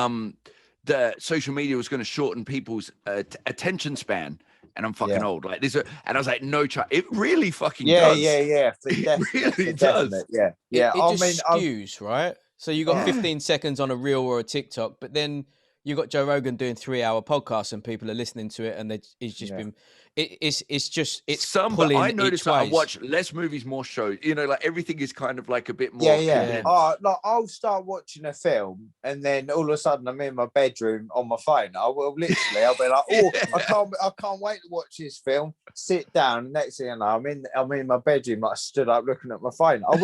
the social media was going to shorten people's attention span. and I'm fucking old. Like this, and I was like, no, it really fucking does. does. Yeah. It really does. Yeah. It just skews, right? So you got 15 seconds on a reel or a TikTok, but then you got Joe Rogan doing 3-hour podcasts and people are listening to it, and it's just been, it's some. But I noticed that I watch less movies, more shows. You know, like everything is kind of like a bit more. Yeah. Like I'll start watching a film, and then all of a sudden I'm in my bedroom on my phone. I'll be like, I can't wait to watch this film. Sit down. Next thing I know, I'm in my bedroom. Like I stood up looking at my phone. I'll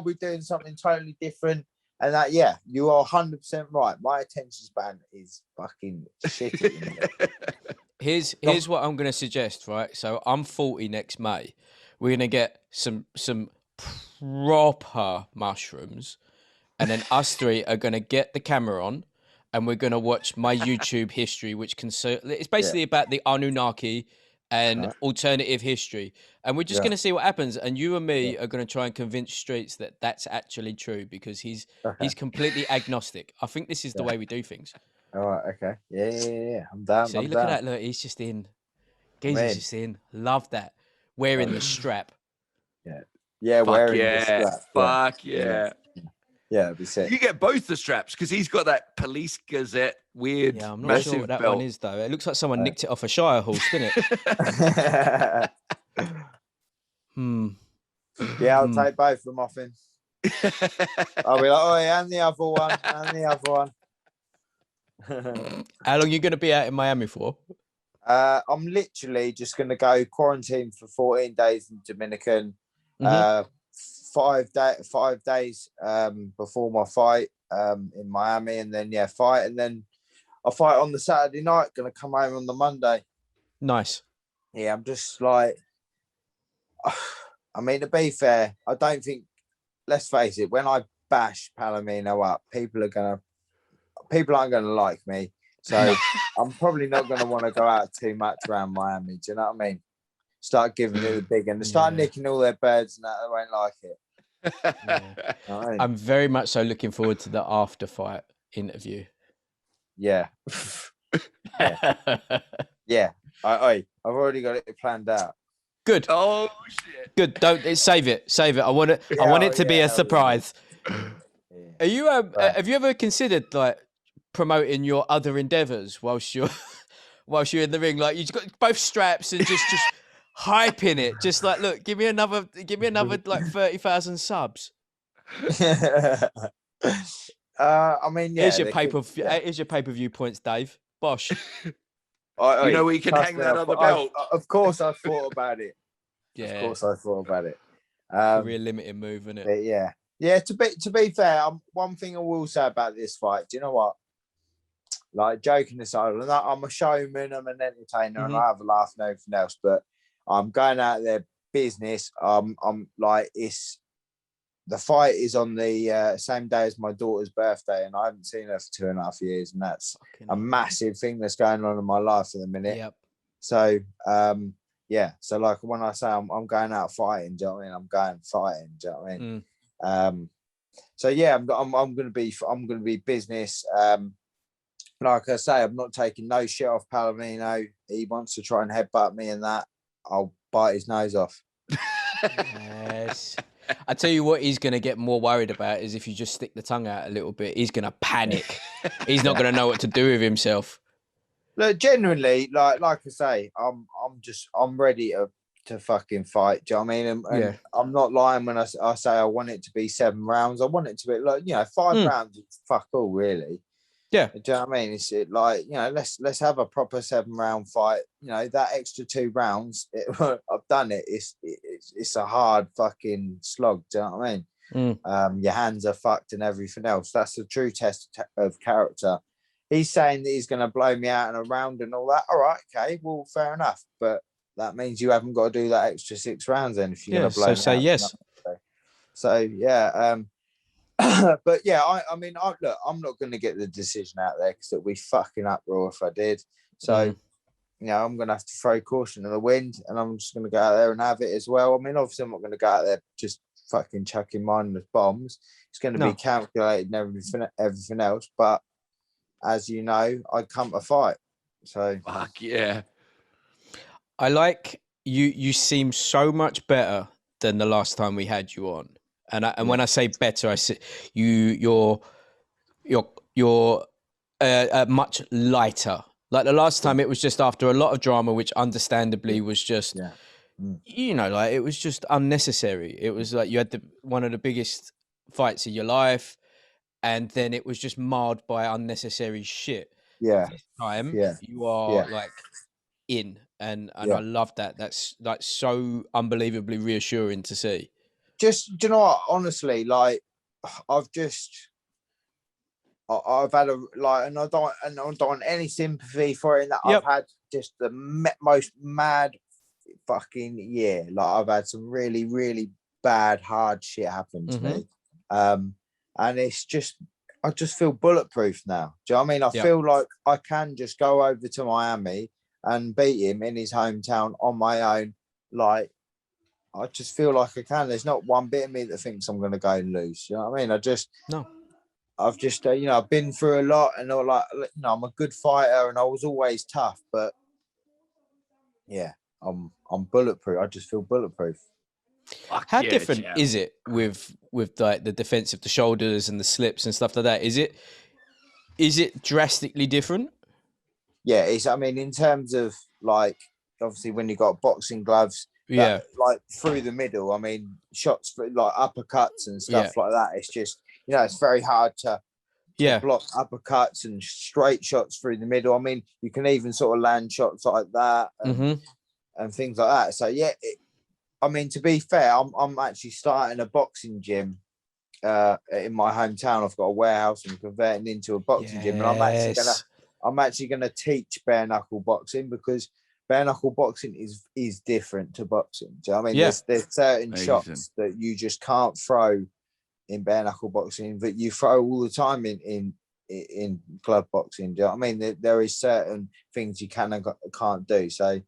be doing something totally different. And that, you are 100% right. My attention span is fucking shitty. Here's what I'm going to suggest, right? So I'm 40 next May. We're going to get some proper mushrooms, and then us three are going to get the camera on, and we're going to watch my YouTube history, which it's basically about the Anunnaki and alternative history. And we're just going to see what happens. And you and me are going to try and convince Streets that that's actually true, because he's completely agnostic. I think this is the way we do things. All right. Okay. Yeah. I'm down. See, look at that. Look, he's just in. Geezer's just in. Love that. Wearing the strap. Yeah. Wearing the strap. Fuck yeah. Yeah, it'd be sick. You get both the straps because he's got that Police Gazette weird. Yeah, I'm not sure what that belt. one is though. It looks like someone nicked it off a Shire horse, didn't it? Yeah, I'll take both of them off him. I'll be like, oh yeah, and the other one. How long are you going to be out in Miami for? I'm literally just going to go quarantine for 14 days in Dominican. 5 days before my fight in Miami, and then fight, and then I fight on the Saturday night. Gonna come home on the Monday. Nice. Yeah, I'm just like, I mean, to be fair, I don't think. Let's face it, when I bash Palomino up, people aren't gonna like me. So I'm probably not gonna want to go out too much around Miami. Do you know what I mean? Start giving it the big and start nicking all their birds and that, they won't like it. I'm very much so looking forward to the after fight interview. Yeah. I've already got it planned out. Good. Oh shit. Good. Don't save it. I want it. I want it to be a surprise. Are you? Have you ever considered like promoting your other endeavors whilst you're in the ring? Like you've got both straps and just hyping it, just like, look, give me another like 30,000 subs. I mean, here's your pay-per-view points, Dave. Bosh. You know where you can hang that on the belt. Of course, I thought about it. Yeah, of course, I thought about it. Career limited move, isn't it? Yeah. To be fair, one thing I will say about this fight. Do you know what? Like, joking aside, I'm a showman, I'm an entertainer, and I have a laugh and everything else, but I'm going out there business. I'm like, the fight is on the same day as my daughter's birthday, and I haven't seen her for 2.5 years, and that's a massive thing that's going on in my life at the minute. Yep. So so like when I say I'm going out fighting, do you know what I mean? I'm going fighting, do you know what I mean? So yeah, I'm gonna be business. Like I say, I'm not taking no shit off Palomino. He wants to try and headbutt me, and that I'll bite his nose off. Yes. I tell you what, he's going to get more worried about is if you just stick the tongue out a little bit. He's going to panic. He's not going to know what to do with himself. Look, genuinely, like I say, I'm ready to fucking fight. Do you know what I mean? And I'm not lying when I say I want it to be 7 rounds. I want it to be like 5 rounds. Is fuck all, really. Yeah. Do you know what I mean? It's like, let's have a proper 7-round fight. That extra 2 rounds, I've done it. It's a hard fucking slog. Do you know what I mean? Your hands are fucked and everything else. That's the true test of character. He's saying that he's going to blow me out in a round and all that. All right, okay, well, fair enough. But that means you haven't got to do that extra 6 rounds then if you're going to blow me out. So say yes. So yeah. But yeah, I mean, look, I'm not going to get the decision out there because it'd be fucking uproar if I did. So, I'm going to have to throw caution to the wind, and I'm just going to go out there and have it as well. I mean, obviously, I'm not going to go out there just fucking chucking mindless bombs. It's going to be calculated and everything else. But as you know, I come to fight. So fuck yeah. I like you. You seem so much better than the last time we had you on. And when I say better, I say you're much lighter. Like the last time, it was just after a lot of drama, which understandably was just, you know, like it was just unnecessary. It was like you had one of the biggest fights of your life, and then it was just marred by unnecessary shit. Yeah. This time, you are like in, and I love that. That's like so unbelievably reassuring to see. Just, do you know what? Honestly, like I've had a like, and I don't want any sympathy for it. That I've had just the most mad fucking year. Like I've had some really, really bad, hard shit happen to me. And it's just, I just feel bulletproof now. Do you know what I mean? I feel like I can just go over to Miami and beat him in his hometown on my own. Like, I just feel like I can. There's not one bit of me that thinks I'm going to go and lose. You know what I mean? I've just, you know, I've been through a lot, and like, you know, I'm a good fighter, and I was always tough. But yeah, I'm bulletproof. I just feel bulletproof. How different is it with like the defense of the shoulders and the slips and stuff like that? Is it drastically different? Yeah, it's. I mean, in terms of like, obviously, when you got boxing gloves, like through the middle. I mean, shots for like uppercuts and stuff like that. It's just, you know, it's very hard to block uppercuts and straight shots through the middle. I mean, you can even sort of land shots like that and things like that. So yeah, I mean, to be fair, I'm actually starting a boxing gym in my hometown. I've got a warehouse and converting into a boxing gym, and I'm actually gonna teach bare knuckle boxing, because bare knuckle boxing is different to boxing. Do you know what I mean? There's certain shots that you just can't throw in bare knuckle boxing that you throw all the time in club boxing. Do you know what I mean? There is certain things you can and can't do. So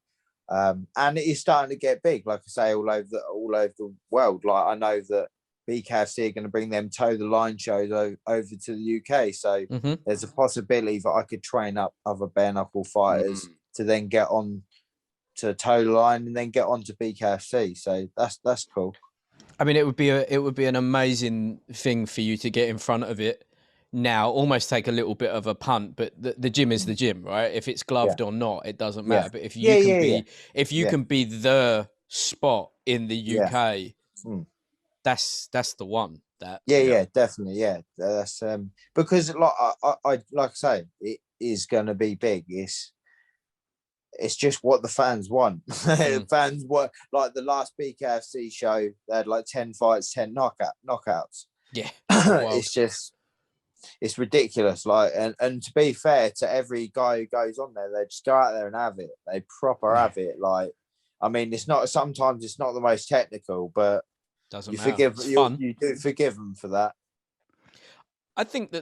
and it is starting to get big, like I say, all over the world. Like I know that BKFC are going to bring them toe the line shows over to the UK. So there's a possibility that I could train up other bare knuckle fighters to then get on to toe the line and then get on to BKFC. So that's cool. I mean, it would be an amazing thing for you to get in front of it now, almost take a little bit of a punt, but the gym is the gym, right? If it's gloved or not, it doesn't matter. But if you can be the spot in the UK, that's the one. Definitely, that's because like I like I say, it is going to be big. It's just what the fans want. Fans want, like the last BKFC show, they had like 10 fights, 10 knockouts. Yeah. It's ridiculous. Like, and to be fair to every guy who goes on there, they just go out there and have it. They proper have it. Like, I mean, sometimes it's not the most technical, but you do forgive them for that. I think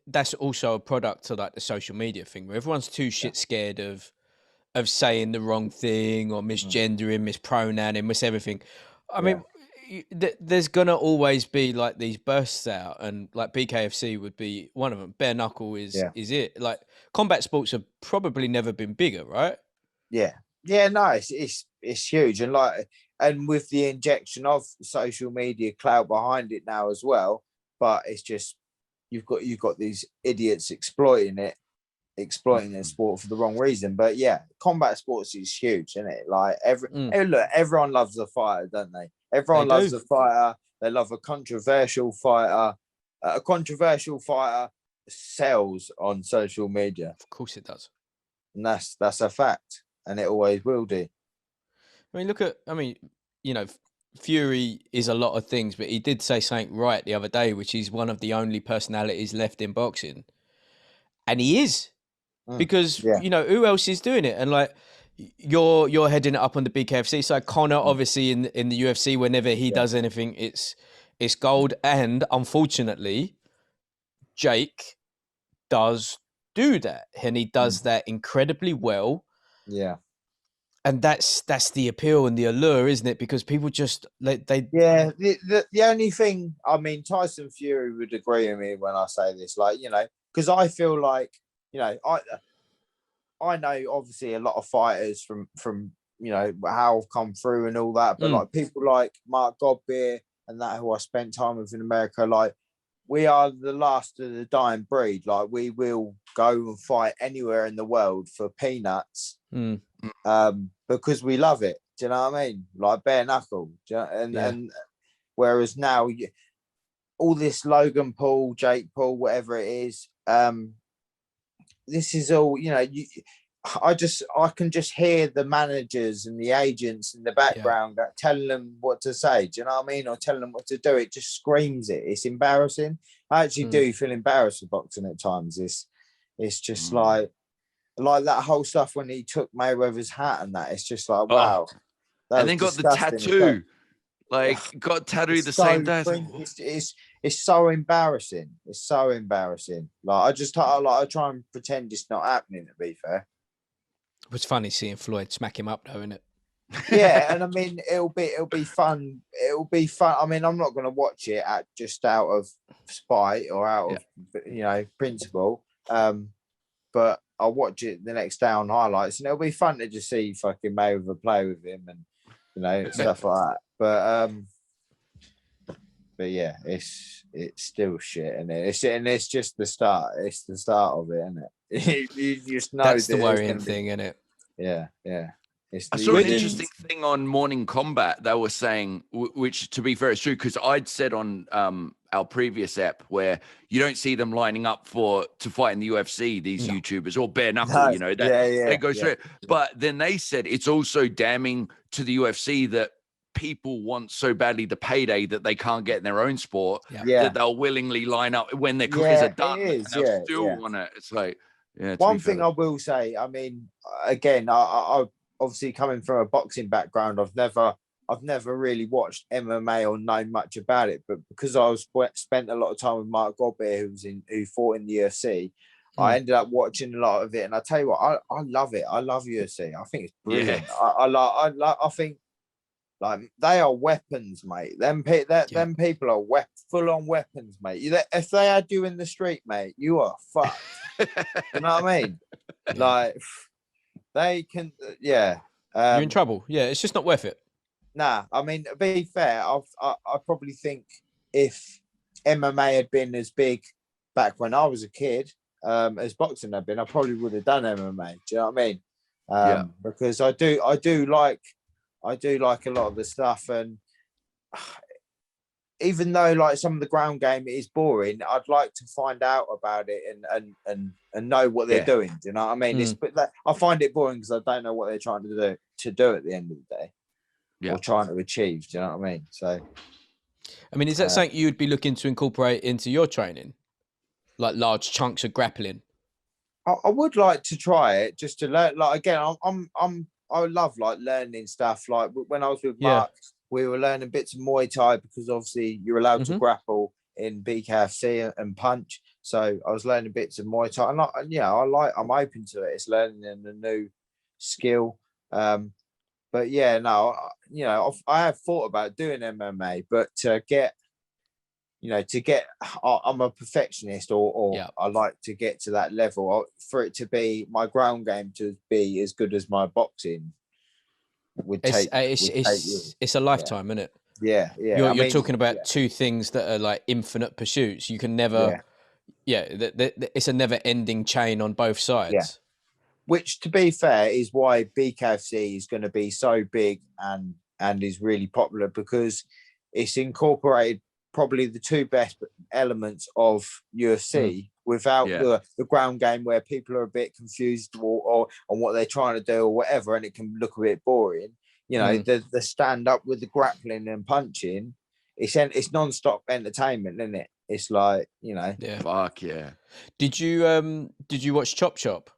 that's also a product of like the social media thing, where everyone's too shit scared of saying the wrong thing or misgendering, mispronouncing, miss everything. I mean, there's gonna always be like these bursts out, and like BKFC would be one of them. Bare knuckle is it. Like combat sports have probably never been bigger, right? No, it's huge, and with the injection of social media clout behind it now as well. But it's just you've got these idiots exploiting their sport for the wrong reason. But combat sports is huge, isn't it? Like everyone loves a fighter, don't they? Everyone loves a fighter. They love a controversial fighter. A controversial fighter sells on social media. Of course it does. And that's a fact. And it always will do. I mean, you know, Fury is a lot of things, but he did say something right the other day, which is one of the only personalities left in boxing. And he is. Because, you know, who else is doing it? And like, you're heading it up on the BKFC side. Conor, obviously, in the UFC, whenever he does anything, it's gold. And unfortunately, Jake does do that, and he does that incredibly well. Yeah. And that's the appeal and the allure, isn't it? Because people just the only thing, I mean, Tyson Fury would agree with me when I say this, like, you know, because I feel like, you know, I know obviously a lot of fighters from you know, how I've come through and all that. But like people like Mark Godbeer and that, who I spent time with in America, like we are the last of the dying breed. Like we will go and fight anywhere in the world for peanuts, because we love it. Do you know what I mean? Like bare knuckle. And whereas now, all this Logan Paul, Jake Paul, whatever it is, this is all, you know, I can just hear the managers and the agents in the background telling them what to say. Do you know what I mean? Or telling them what to do. It just screams it. It's embarrassing. I actually do feel embarrassed with boxing at times. It's just like that whole stuff when he took Mayweather's hat and that. It's just like, wow. And then got the tattoo. Like got tattooed the same day. It's so embarrassing. It's so embarrassing. Like I try and pretend it's not happening, to be fair. It was funny seeing Floyd smack him up, though, isn't it? Yeah, and I mean it'll be fun. It'll be fun. I mean, I'm not going to watch it just out of spite or out of you know, principle. But I'll watch it the next day on highlights, and it'll be fun to just see fucking Mayweather play with him and, you know, stuff like that. But yeah, it's still shit, and it's just the start. It's the start of it, isn't it? You just know that's the worrying thing, isn't it? Yeah. I saw an interesting thing on Morning Combat. They were saying, which to be fair is true, because I'd said on our previous app where you don't see them lining up to fight in the UFC, these YouTubers, or bare knuckle, you know, they go straight. But then they said it's also damning to the UFC that people want so badly the payday that they can't get in their own sport, that they'll willingly line up when their careers are done. And they'll still want it. It's like, one thing I will say, I mean, again, I obviously coming from a boxing background, I've never really watched MMA or known much about it, but because I spent a lot of time with Mark Godbeer, who fought in the UFC, I ended up watching a lot of it, and I tell you what, I love it. I love UFC. I think it's brilliant. I think, like, they are weapons, mate. Them people are full on weapons, mate. If they had you in the street, mate, you are fucked. You know what I mean? Like, they can, you're in trouble. Yeah, it's just not worth it. Nah, I mean, to be fair, I probably think if MMA had been as big back when I was a kid, as boxing had been, I probably would have done MMA. Do you know what I mean? Because I do like a lot of the stuff, and even though like some of the ground game is boring, I'd like to find out about it and know what they're doing. Do you know what I mean? But I find it boring because I don't know what they're trying to do at the end of the day. Or trying to achieve. Do you know what I mean? So, I mean, is that something you'd be looking to incorporate into your training, like large chunks of grappling? I would like to try it just to learn. Like, again, I love like learning stuff. Like when I was with Mark, we were learning bits of Muay Thai because obviously you're allowed to grapple in BKFC and punch. So I was learning bits of Muay Thai, and I'm open to it. It's learning a new skill. But yeah, no, you know, I have thought about doing MMA, but I'm a perfectionist, or I like to get to that level. For it to be my ground game to be as good as my boxing would take. It's a lifetime, isn't it? Yeah. You're talking about two things that are like infinite pursuits. You can never, it's a never-ending chain on both sides. Yeah. Which, to be fair, is why BKFC is going to be so big and is really popular, because it's incorporated probably the two best elements of UFC without the ground game, where people are a bit confused or on what they're trying to do or whatever, and it can look a bit boring. You know, the stand up with the grappling and punching, it's non-stop entertainment, isn't it? It's like, you know, fuck yeah. Did you watch Chop Chop?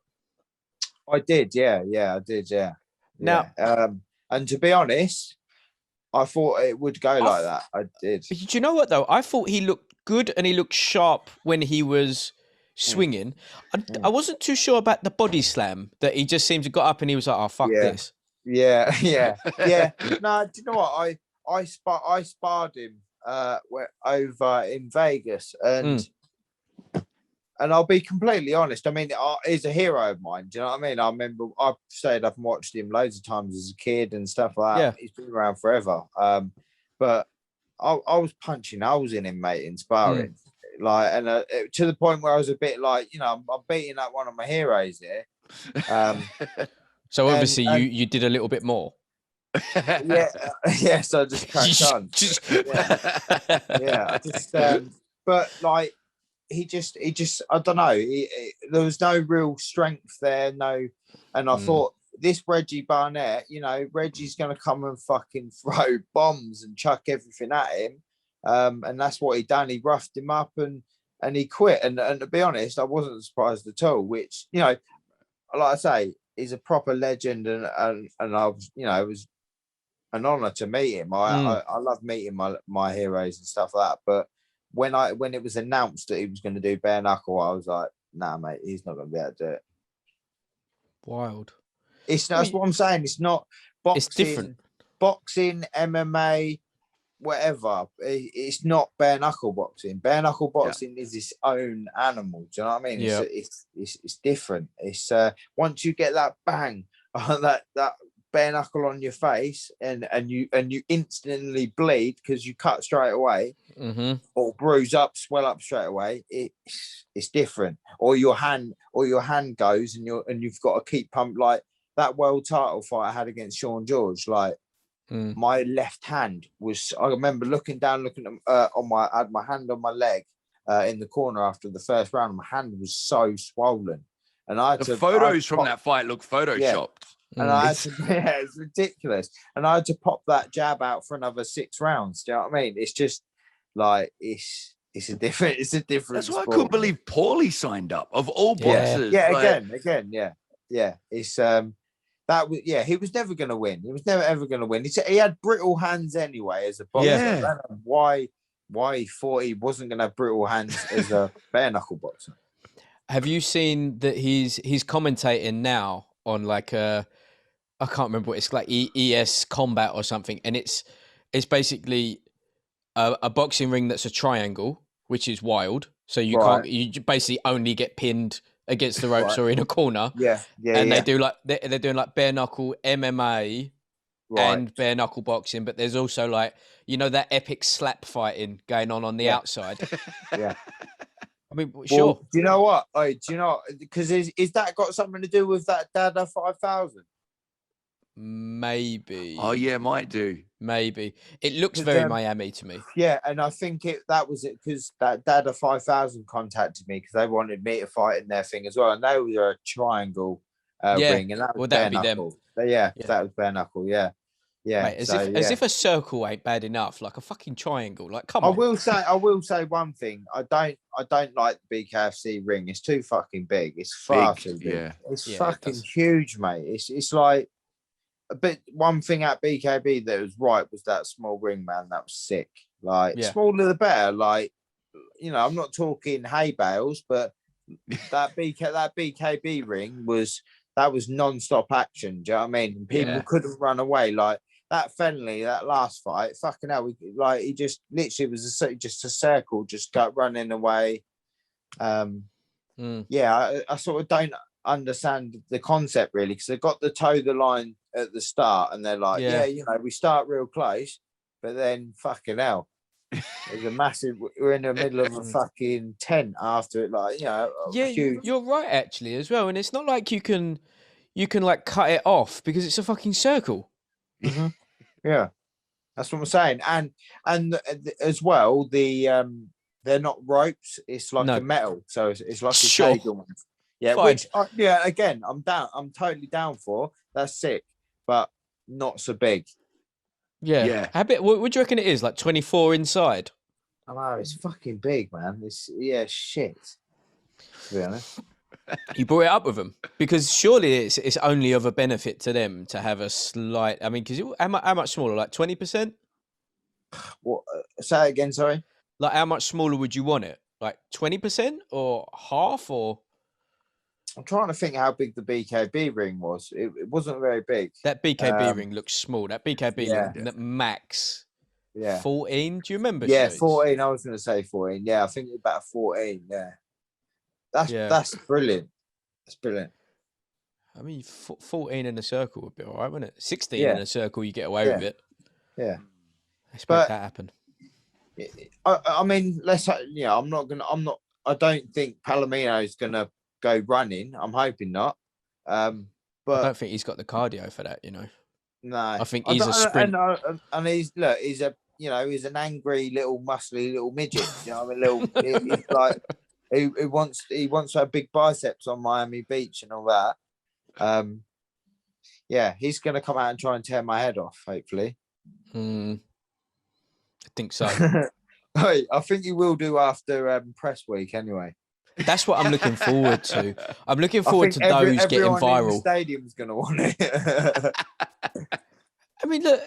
I did, I did, Now, and to be honest, I thought it would go like that. I did. Do you know what though? I thought he looked good and he looked sharp when he was swinging. I wasn't too sure about the body slam that he just seemed to got up and he was like, "Oh fuck this." Yeah. No, do you know what? I sparred him over in Vegas, and And I'll be completely honest. I mean, he's a hero of mine. Do you know what I mean? I remember I've stayed up and watched him loads of times as a kid and stuff like that. Yeah. He's been around forever. But I was punching holes in him, mate, in sparring. Like, and to the point where I was a bit like, I'm beating up one of my heroes here. So obviously you did a little bit more. Yeah. So I just cracked on. I just but like he just I don't know. There was no real strength there, and I thought this Reggie Barnett, Reggie's gonna come and fucking throw bombs and chuck everything at him. And that's what he done. He roughed him up and he quit. And to be honest, I wasn't surprised at all, which, like I say, he's a proper legend and I was, it was an honor to meet him. I love meeting my heroes and stuff like that. But when it was announced that he was going to do bare knuckle, I was like, nah, mate, he's not going to be able to do it. Wild. That's what I'm saying. It's not boxing. It's different. Boxing, MMA, whatever. It's not bare knuckle boxing. Bare knuckle boxing is its own animal. Do you know what I mean? Yeah. It's different. It's once you get that bang, that bare knuckle on your face, and you instantly bleed because you cut straight away, or bruise up, swell up straight away. It's different. Or your hand goes, and you've got to keep pump. Like that world title fight I had against Sean George, like. My left hand was. I remember looking down, I had my hand on my leg in the corner after the first round. My hand was so swollen, and the photos from that fight look photoshopped. And I had to, it's ridiculous. And I had to pop that jab out for another 6 rounds. Do you know what I mean? It's just like it's a different. That's why sport. I couldn't believe Paulie signed up of all boxers. Yeah, again. It's he was never going to win. He was never ever going to win. He had brittle hands anyway as a boxer. I don't know why he thought he wasn't going to have brittle hands as a bare knuckle boxer. Have you seen that he's commentating now on like I can't remember what it's like, ES Combat or something, and it's basically a boxing ring that's a triangle, which is wild. So you can't, you basically only get pinned against the ropes or in a corner. And they do like they're doing like bare knuckle MMA and bare knuckle boxing, but there's also like that epic slap fighting going on the outside. I mean, sure. Do you know what? Because is that got something to do with that Dada 5000? Maybe. Oh yeah, might do. Maybe it looks very Miami to me. Yeah, and I think that was it because that Dada 5000 contacted me because they wanted me to fight in their thing as well, and they were a triangle ring, and that was bare knuckle. That was bare knuckle. Yeah. Mate, as if a circle ain't bad enough, like a fucking triangle. Like, come on. I will say one thing. I don't like the BKFC ring. It's too fucking big. It's far too big. Yeah. It's fucking huge, mate. It's like. But one thing at BKB that was right was that small ring, man. That was sick. Like smaller the better. Like, I'm not talking hay bales, but that BKB ring was non-stop action. Do you know what I mean? And people couldn't run away. Like that Fenley, that last fight, fucking hell. He just literally was just a circle, just got running away. I sort of don't understand the concept really, because they got the toe the line at the start and they're like we start real close, but then fucking hell, there's a massive, we're in the middle of a fucking tent after it, like huge. You're right actually as well, and it's not like you can like cut it off because it's a fucking circle. Yeah, that's what I'm saying. And as well, the they're not ropes, it's like a metal, so it's like a cable. Yeah, fine. Which again, I'm totally down for. That's sick, but not so big. Yeah. How big? What do you reckon it is? Like 24 inside? I know, it's fucking big, man. It's shit. To be honest. You brought it up with them because surely it's only of a benefit to them to have a slight. I mean, because how much smaller? Like 20%? What? Say it again. Sorry. Like how much smaller would you want it? Like 20% or half or? I'm trying to think how big the BKB ring was. It wasn't very big. That BKB ring looks small. That BKB ring, max 14. Do you remember? Yeah, 14. I was going to say 14. Yeah, I think about 14. Yeah. That's brilliant. That's brilliant. I mean, 14 in a circle would be all right, wouldn't it? 16 in Yeah. a circle, you get away with it. Yeah. Let's make that happen. I mean, I don't think Palomino is going to go running. I'm hoping not. But I don't think he's got the cardio for that, No. I think he's a sprint. And he's he's an angry little muscly little midget. You know what I mean? He's like, he wants to have big biceps on Miami Beach and all that. He's going to come out and try and tear my head off, hopefully. I think so. I think he will do after press week anyway. That's what I'm looking forward to. I'm looking forward to those getting viral. In the stadium's going to want it. I mean, look,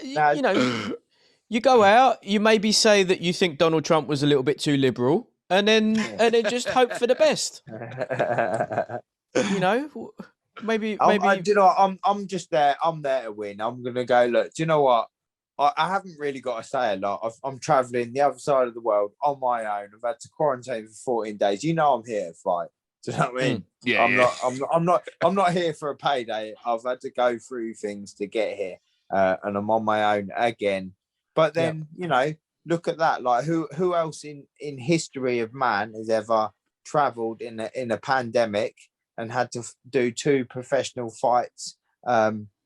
you go out, you maybe say that you think Donald Trump was a little bit too liberal, and then just hope for the best. Maybe. I'm just there. I'm there to win. I'm gonna go. Look, do you know what? I haven't really got to say a lot. I'm traveling the other side of the world on my own. I've had to quarantine for 14 days. I'm here to fight. Do you know what I mean? Yeah. I'm not here for a payday. I've had to go through things to get here, and I'm on my own again. But then look at that. Like who else in history of man has ever travelled in a pandemic and had to do 2 professional fights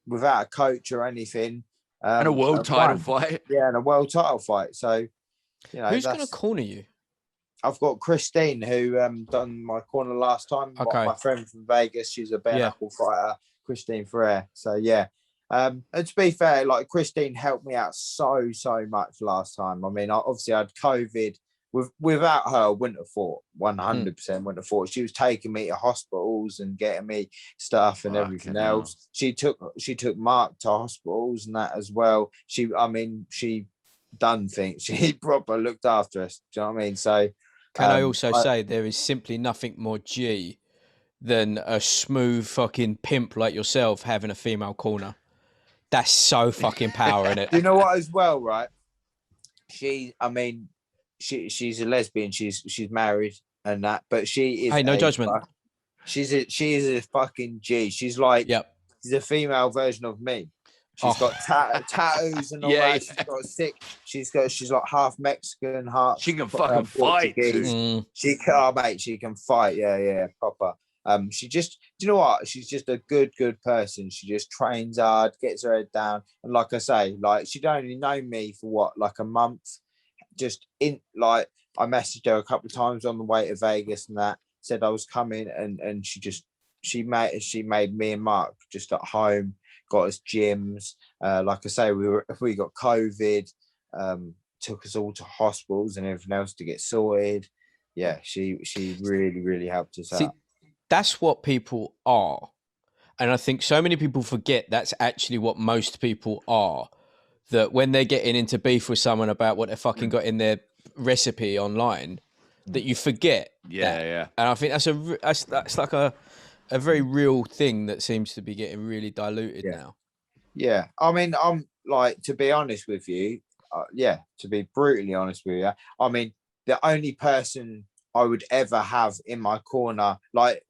without a coach or anything? And a world title fight. Yeah, and a world title fight. So, who's going to corner you? I've got Christine, who done my corner last time. Okay. My friend from Vegas. She's a bare knuckle fighter, Christine Ferrer. So, yeah. And to be fair, like Christine helped me out so much last time. I mean, obviously I had COVID. Without her, I wouldn't have fought. 100% wouldn't have fought. She was taking me to hospitals and getting me stuff and everything else. She took Mark to hospitals and that as well. She done things. She proper looked after us. Do you know what I mean? So can I also say there is simply nothing more G than a smooth fucking pimp like yourself having a female corner. That's so fucking power in it. You know what as well, right? She's a lesbian. She's married and that, but she is. Hey, no judgment. She is a fucking G. She's like, she's a female version of me. She's got tattoos and all that. She's got sick. She's like half Mexican, half. She can fucking fight. She can fight. Yeah, proper. She just, do you know what? She's just a good person. She just trains hard, gets her head down, and like I say, like she'd only known me for what, like a month. Just I messaged her a couple of times on the way to Vegas and that, said I was coming, and she made me and Mark just at home, got us gyms. Like I say, we got COVID, took us all to hospitals and everything else to get sorted. Yeah, she really helped us out. That's what people are, and I think so many people forget that's actually what most people are. That when they're getting into beef with someone about what they fucking got in their recipe online, that you forget. Yeah. And I think that's like a very real thing that seems to be getting really diluted now. Yeah, I mean, I'm like, to be honest with you, to be brutally honest with you, I mean, the only person I would ever have in my corner, like,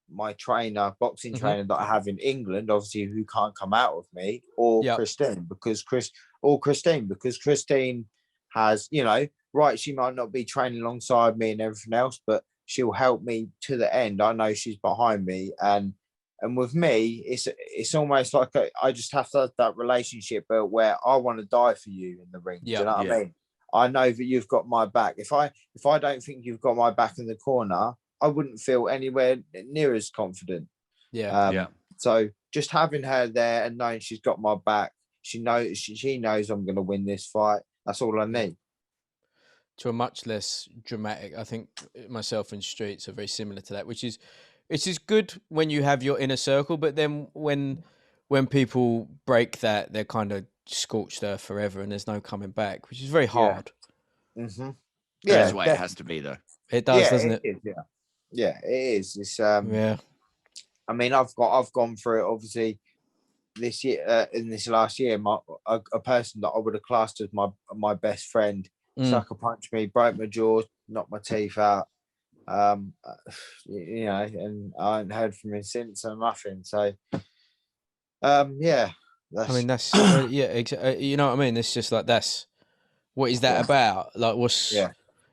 my trainer, boxing trainer that I have in England, obviously, who can't come out with me, or Christine, because Christine has, right, she might not be training alongside me and everything else, but she'll help me to the end. I know she's behind me, and with me, it's almost like I just have to have that relationship where I want to die for you in the ring. Do you know what I mean? I know that you've got my back. If I don't think you've got my back in the corner, I wouldn't feel anywhere near as confident. So just having her there and knowing she's got my back, she knows I'm going to win this fight. That's all I need. To a much less dramatic, I think myself and Streets are very similar to that, which is good when you have your inner circle, but then when people break that, they're kind of scorched earth forever and there's no coming back, which is very hard. Mm-hmm. That's the way it has to be, though. It does, doesn't it? Yeah, it is. It's I mean, I've gone through it obviously this year. In this last year, a person that I would have classed as my best friend sucker punched me, broke my jaw, knocked my teeth out. You know, and I haven't heard from him since or nothing. So, yeah. I mean, that's you know what I mean. It's just like what is that about? Like, what's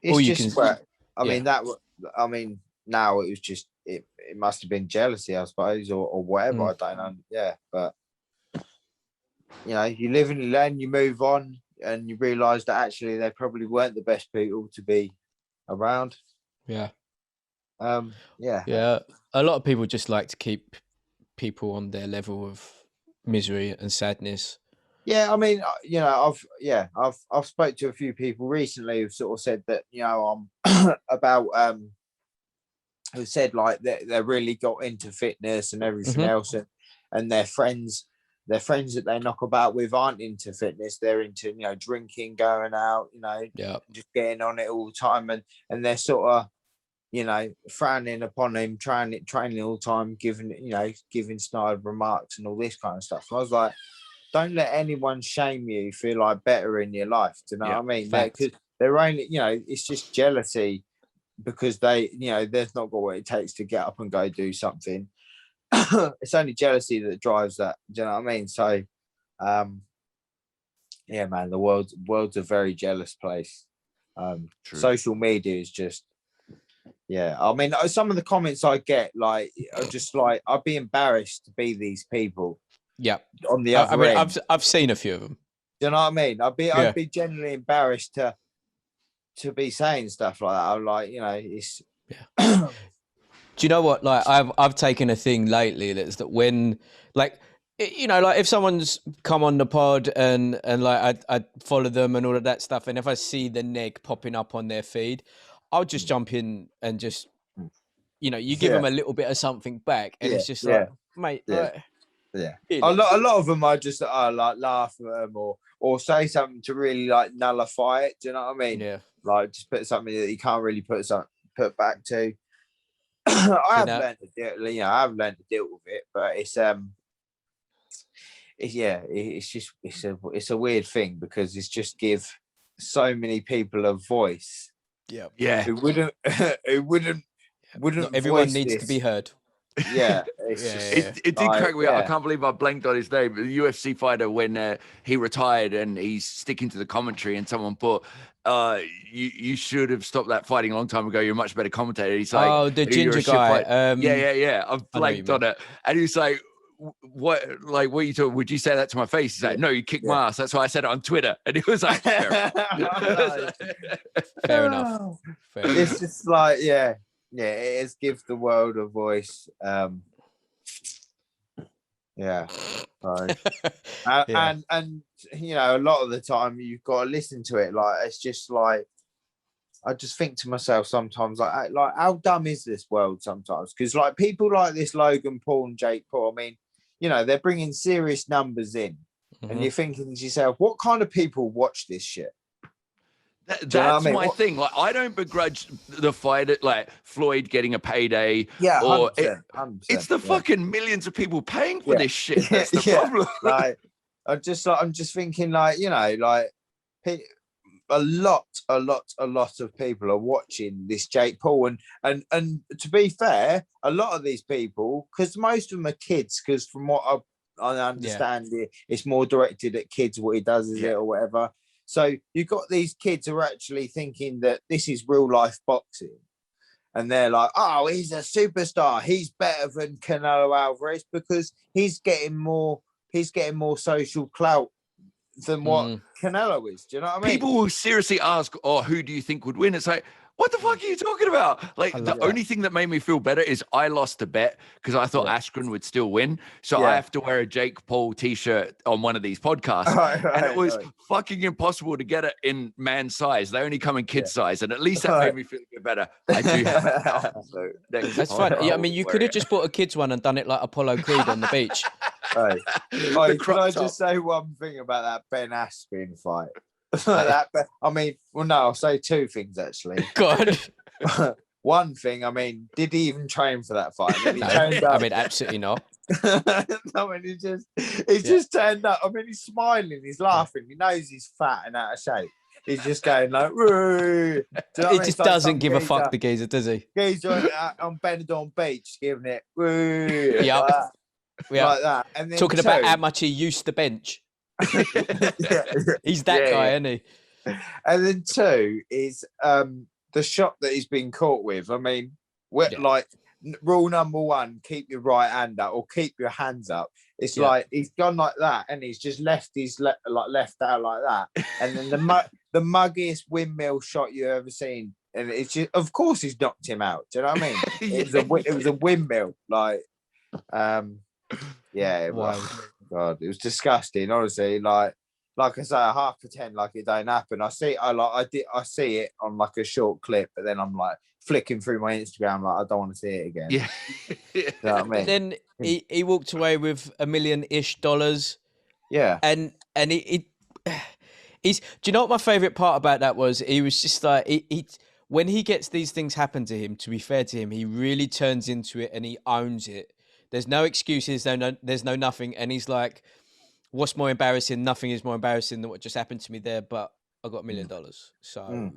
It's just I mean now it was just it must have been jealousy, I suppose, or whatever. I don't know. Yeah, but you know, you live and you learn, you move on, and you realise that actually they probably weren't the best people to be around. Yeah. Yeah. A lot of people just like to keep people on their level of misery and sadness. Yeah, I mean, you know, I've spoke to a few people recently who've sort of said that, you know, about who said like they really got into fitness and everything else, and their friends that they knock about with aren't into fitness. They're into, you know, drinking, going out, you know, just getting on it all the time, and they're sort of, you know, frowning upon him, training all the time, giving snide remarks and all this kind of stuff. And I was like, don't let anyone shame you feel like better in your life. Do you know what I mean? Because they're only, you know, it's just jealousy because they, you know, they've not got what it takes to get up and go do something. It's only jealousy that drives that. Do you know what I mean? So, yeah, man, the world's a very jealous place. Social media is just, yeah. I mean, some of the comments I get, like, are just like, I'd be embarrassed to be these people. Yeah. On the other end. I've seen a few of them. Do you know what I mean? I'd be genuinely embarrassed to be saying stuff like that. I'm like, you know, it's Do you know what? Like, I've taken a thing lately that when, like, you know, like if someone's come on the pod and like I follow them and all of that stuff, and if I see the neg popping up on their feed, I'll just jump in and just, you know, you give them a little bit of something back, and it's just like, mate, a lot of them I just like laugh at them or say something to really like nullify it. Do you know what I mean? Yeah. Like just put something that you can't really put back to. I've learned to deal, you know, I've learned to deal with it, but it's a weird thing because it's just give so many people a voice. Yeah. Who wouldn't Not everyone needs to be heard. Yeah, it did crack me up. I can't believe I blanked on his name. The UFC fighter when he retired and he's sticking to the commentary, and someone put, "You should have stopped that fighting a long time ago. You're a much better commentator." He's like, "Oh, the ginger guy." Yeah. I've blanked on it, and he's like, "What? Like, what are you talking? Would you say that to my face?" He's like, "No, you kicked my ass. That's why I said it on Twitter." And he was like, "Fair enough." It's just like, yeah, it is give the world a voice. And you know, a lot of the time you've got to listen to it. Like, it's just like, I just think to myself sometimes, like how dumb is this world sometimes? Because like people like this Logan Paul and Jake Paul, I mean, you know, they're bringing serious numbers in, and you're thinking to yourself, what kind of people watch this shit? That's my thing. Like, I don't begrudge the fight, like Floyd getting a payday. Yeah, 100%. It's the fucking millions of people paying for this shit. That's the problem. Like, I'm just thinking, like, you know, like a lot of people are watching this Jake Paul, and to be fair, a lot of these people, because most of them are kids, because from what I understand, it's more directed at kids. What he does is it or whatever. So you've got these kids who are actually thinking that this is real life boxing, and they're like, "Oh, he's a superstar. He's better than Canelo Alvarez because he's getting more social clout than what Canelo is." Do you know what I mean? People will seriously ask, "Oh, who do you think would win?" It's like, what the fuck are you talking about? Like, the only thing that made me feel better is I lost a bet because I thought Askren would still win. So I have to wear a Jake Paul t-shirt on one of these podcasts. And it was fucking impossible to get it in man size. They only come in kid size. And at least that made me feel a bit better. I do have it now. So that's fine. Yeah, I mean, you could have just bought a kid's one and done it like Apollo Creed on the beach. Can I just say one thing about that Ben Askren fight? I mean, well, no, I'll say two things actually. God. One thing, I mean, did he even train for that fight? No, I mean, absolutely not. I mean, he just turned up. I mean, he's smiling, he's laughing, he knows he's fat and out of shape. He's just going like, woo. He just doesn't give a fuck, the geezer, does he? Geezer on Benidorm Beach, giving it, woo. Yep. Like that. And then talking about how much he used to bench. He's that guy, isn't he? And then 2 is the shot that he's been caught with. I mean, like rule number 1, keep your right hand up or keep your hands up. It's like he's gone like that, and he's just left his left out like that, and then the muggiest windmill shot you ever seen, and it's just, of course he's knocked him out. Do you know what I mean? It was a windmill, like, God, it was disgusting. Honestly, like I say, I half pretend like it don't happen. I see it on like a short clip, but then I'm like flicking through my Instagram, like I don't want to see it again. Yeah. You know what I mean? And then he walked away with $1 million-ish. Yeah. And he's. Do you know what my favorite part about that was? He was just like he when he gets these things happen to him. To be fair to him, he really turns into it and he owns it. There's no excuses. There's no nothing. And he's like, what's more embarrassing? Nothing is more embarrassing than what just happened to me there. But I got $1 million. So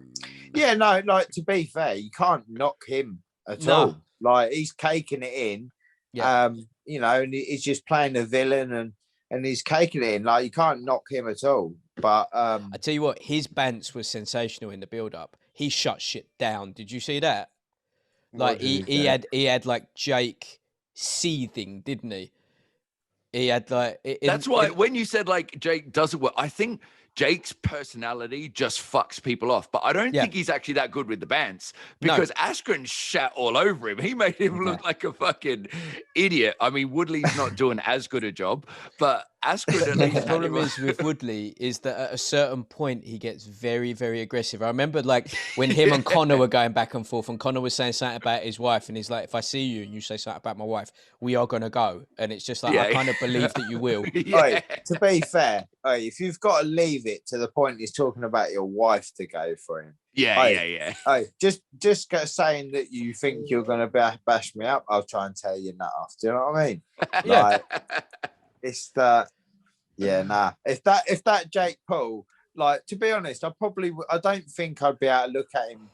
yeah, no, like to be fair, you can't knock him at all. Like he's caking it in. Yeah. You know, and he's just playing the villain and he's caking it in. Like you can't knock him at all. But I tell you what, his bants was sensational in the build up. He shut shit down. Did you see that? Like he had like Jake seething, didn't he? He had like that's why when you said like Jake doesn't work, I think Jake's personality just fucks people off, but I don't think he's actually that good with the bands because Askren shat all over him. He made him look like a fucking idiot. I mean, Woodley's not doing as good a job, but Askren at least. The problem is with Woodley is that at a certain point he gets very, very aggressive. I remember like when him and Connor were going back and forth, and Connor was saying something about his wife, and he's like, "If I see you and you say something about my wife, we are gonna go." And it's just like I kind of believe that you will. Right, to be fair, if you've got to leave it to the point he's talking about your wife to go for him. Yeah. Just saying that you think you're going to bash me up, I'll try and tell you that off. Do you know what I mean? Like, it's that. Yeah, nah. If that Jake Paul, like to be honest, I don't think I'd be able to look at him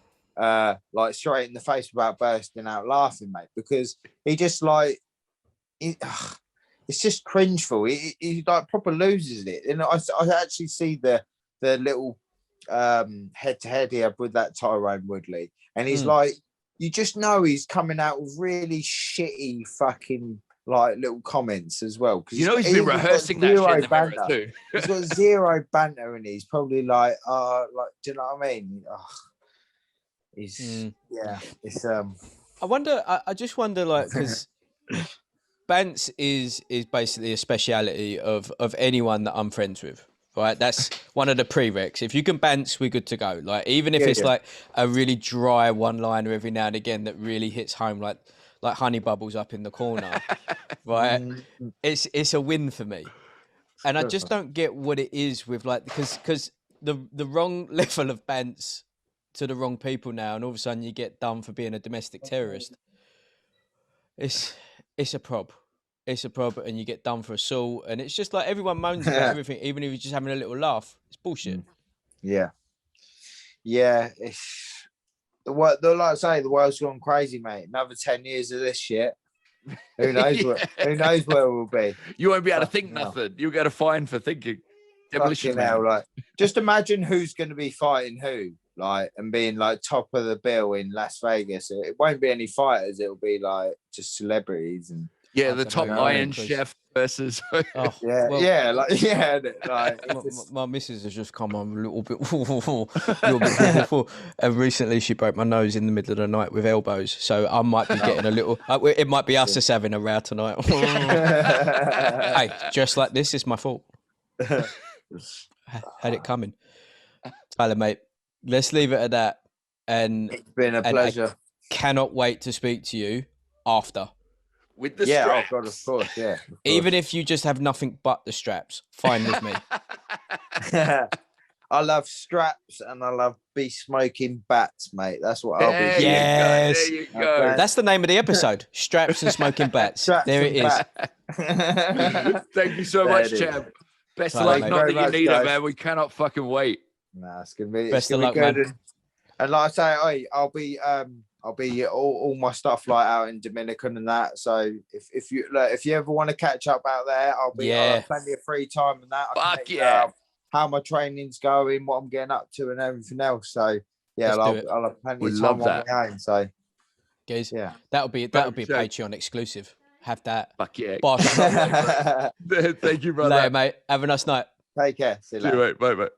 like straight in the face without bursting out laughing, mate, because he just like it's just cringeful. He like proper loses it, and I actually see the little head-to-head he had with that Tyrone Woodley, and he's like, you just know he's coming out with really shitty fucking like little comments as well. You know he's been rehearsing that shit in the mirror too. He's got zero banter, and he's probably like, like, do you know what I mean? He's it's I wonder. I just wonder, like, because bants is basically a speciality of anyone that I'm friends with. Right, that's one of the prereqs. If you can bants, we're good to go. Like, even if it's like a really dry one-liner every now and again that really hits home, like honey bubbles up in the corner, right? It's a win for me, and I just don't get what it is with like because the wrong level of bants to the wrong people now, and all of a sudden you get done for being a domestic terrorist. It's a prob. It's a problem, and you get done for assault, and it's just like everyone moans about everything, even if you're just having a little laugh. It's bullshit. Yeah. It's like I say, the world's gone crazy, mate. Another 10 years of this shit. Who knows who knows where we'll be? You won't be able to think nothing. You'll get a fine for thinking. Demolition hell, like, just imagine who's going to be fighting who, like, and being like top of the bill in Las Vegas. It won't be any fighters. It'll be like just celebrities and. Yeah, the top Iron Chef versus. My missus has just come on a little bit. And recently she broke my nose in the middle of the night with elbows, so I might be getting a little. It might be us just having a row tonight. Hey, just like this is my fault. Had it coming, Tyler, mate. Let's leave it at that. And it's been a pleasure. I cannot wait to speak to you after. With the straps. Oh God, of course, yeah. Of course. Even if you just have nothing but the straps, fine with me. I love straps and I love be smoking bats, mate. That's what I'll be. Yes, there you go. That's the name of the episode: straps and smoking bats. There it is. Thank you so much, champ. Best of luck. Not that you need it, man. We cannot fucking wait. Nah, it's gonna be best of luck, good. Man. And like I say, I'll be all my stuff like out in Dominican and that. So if you ever want to catch up out there, I'll have plenty of free time and that. Fuck yeah. How my training's going, what I'm getting up to, and everything else. So yeah, I'll have plenty of time on my own. So guys, yeah, that'll be a Patreon exclusive. Have that. Fuck yeah. Thank you, brother. Later, mate. Have a nice night. Take care. See you later. Bye, mate.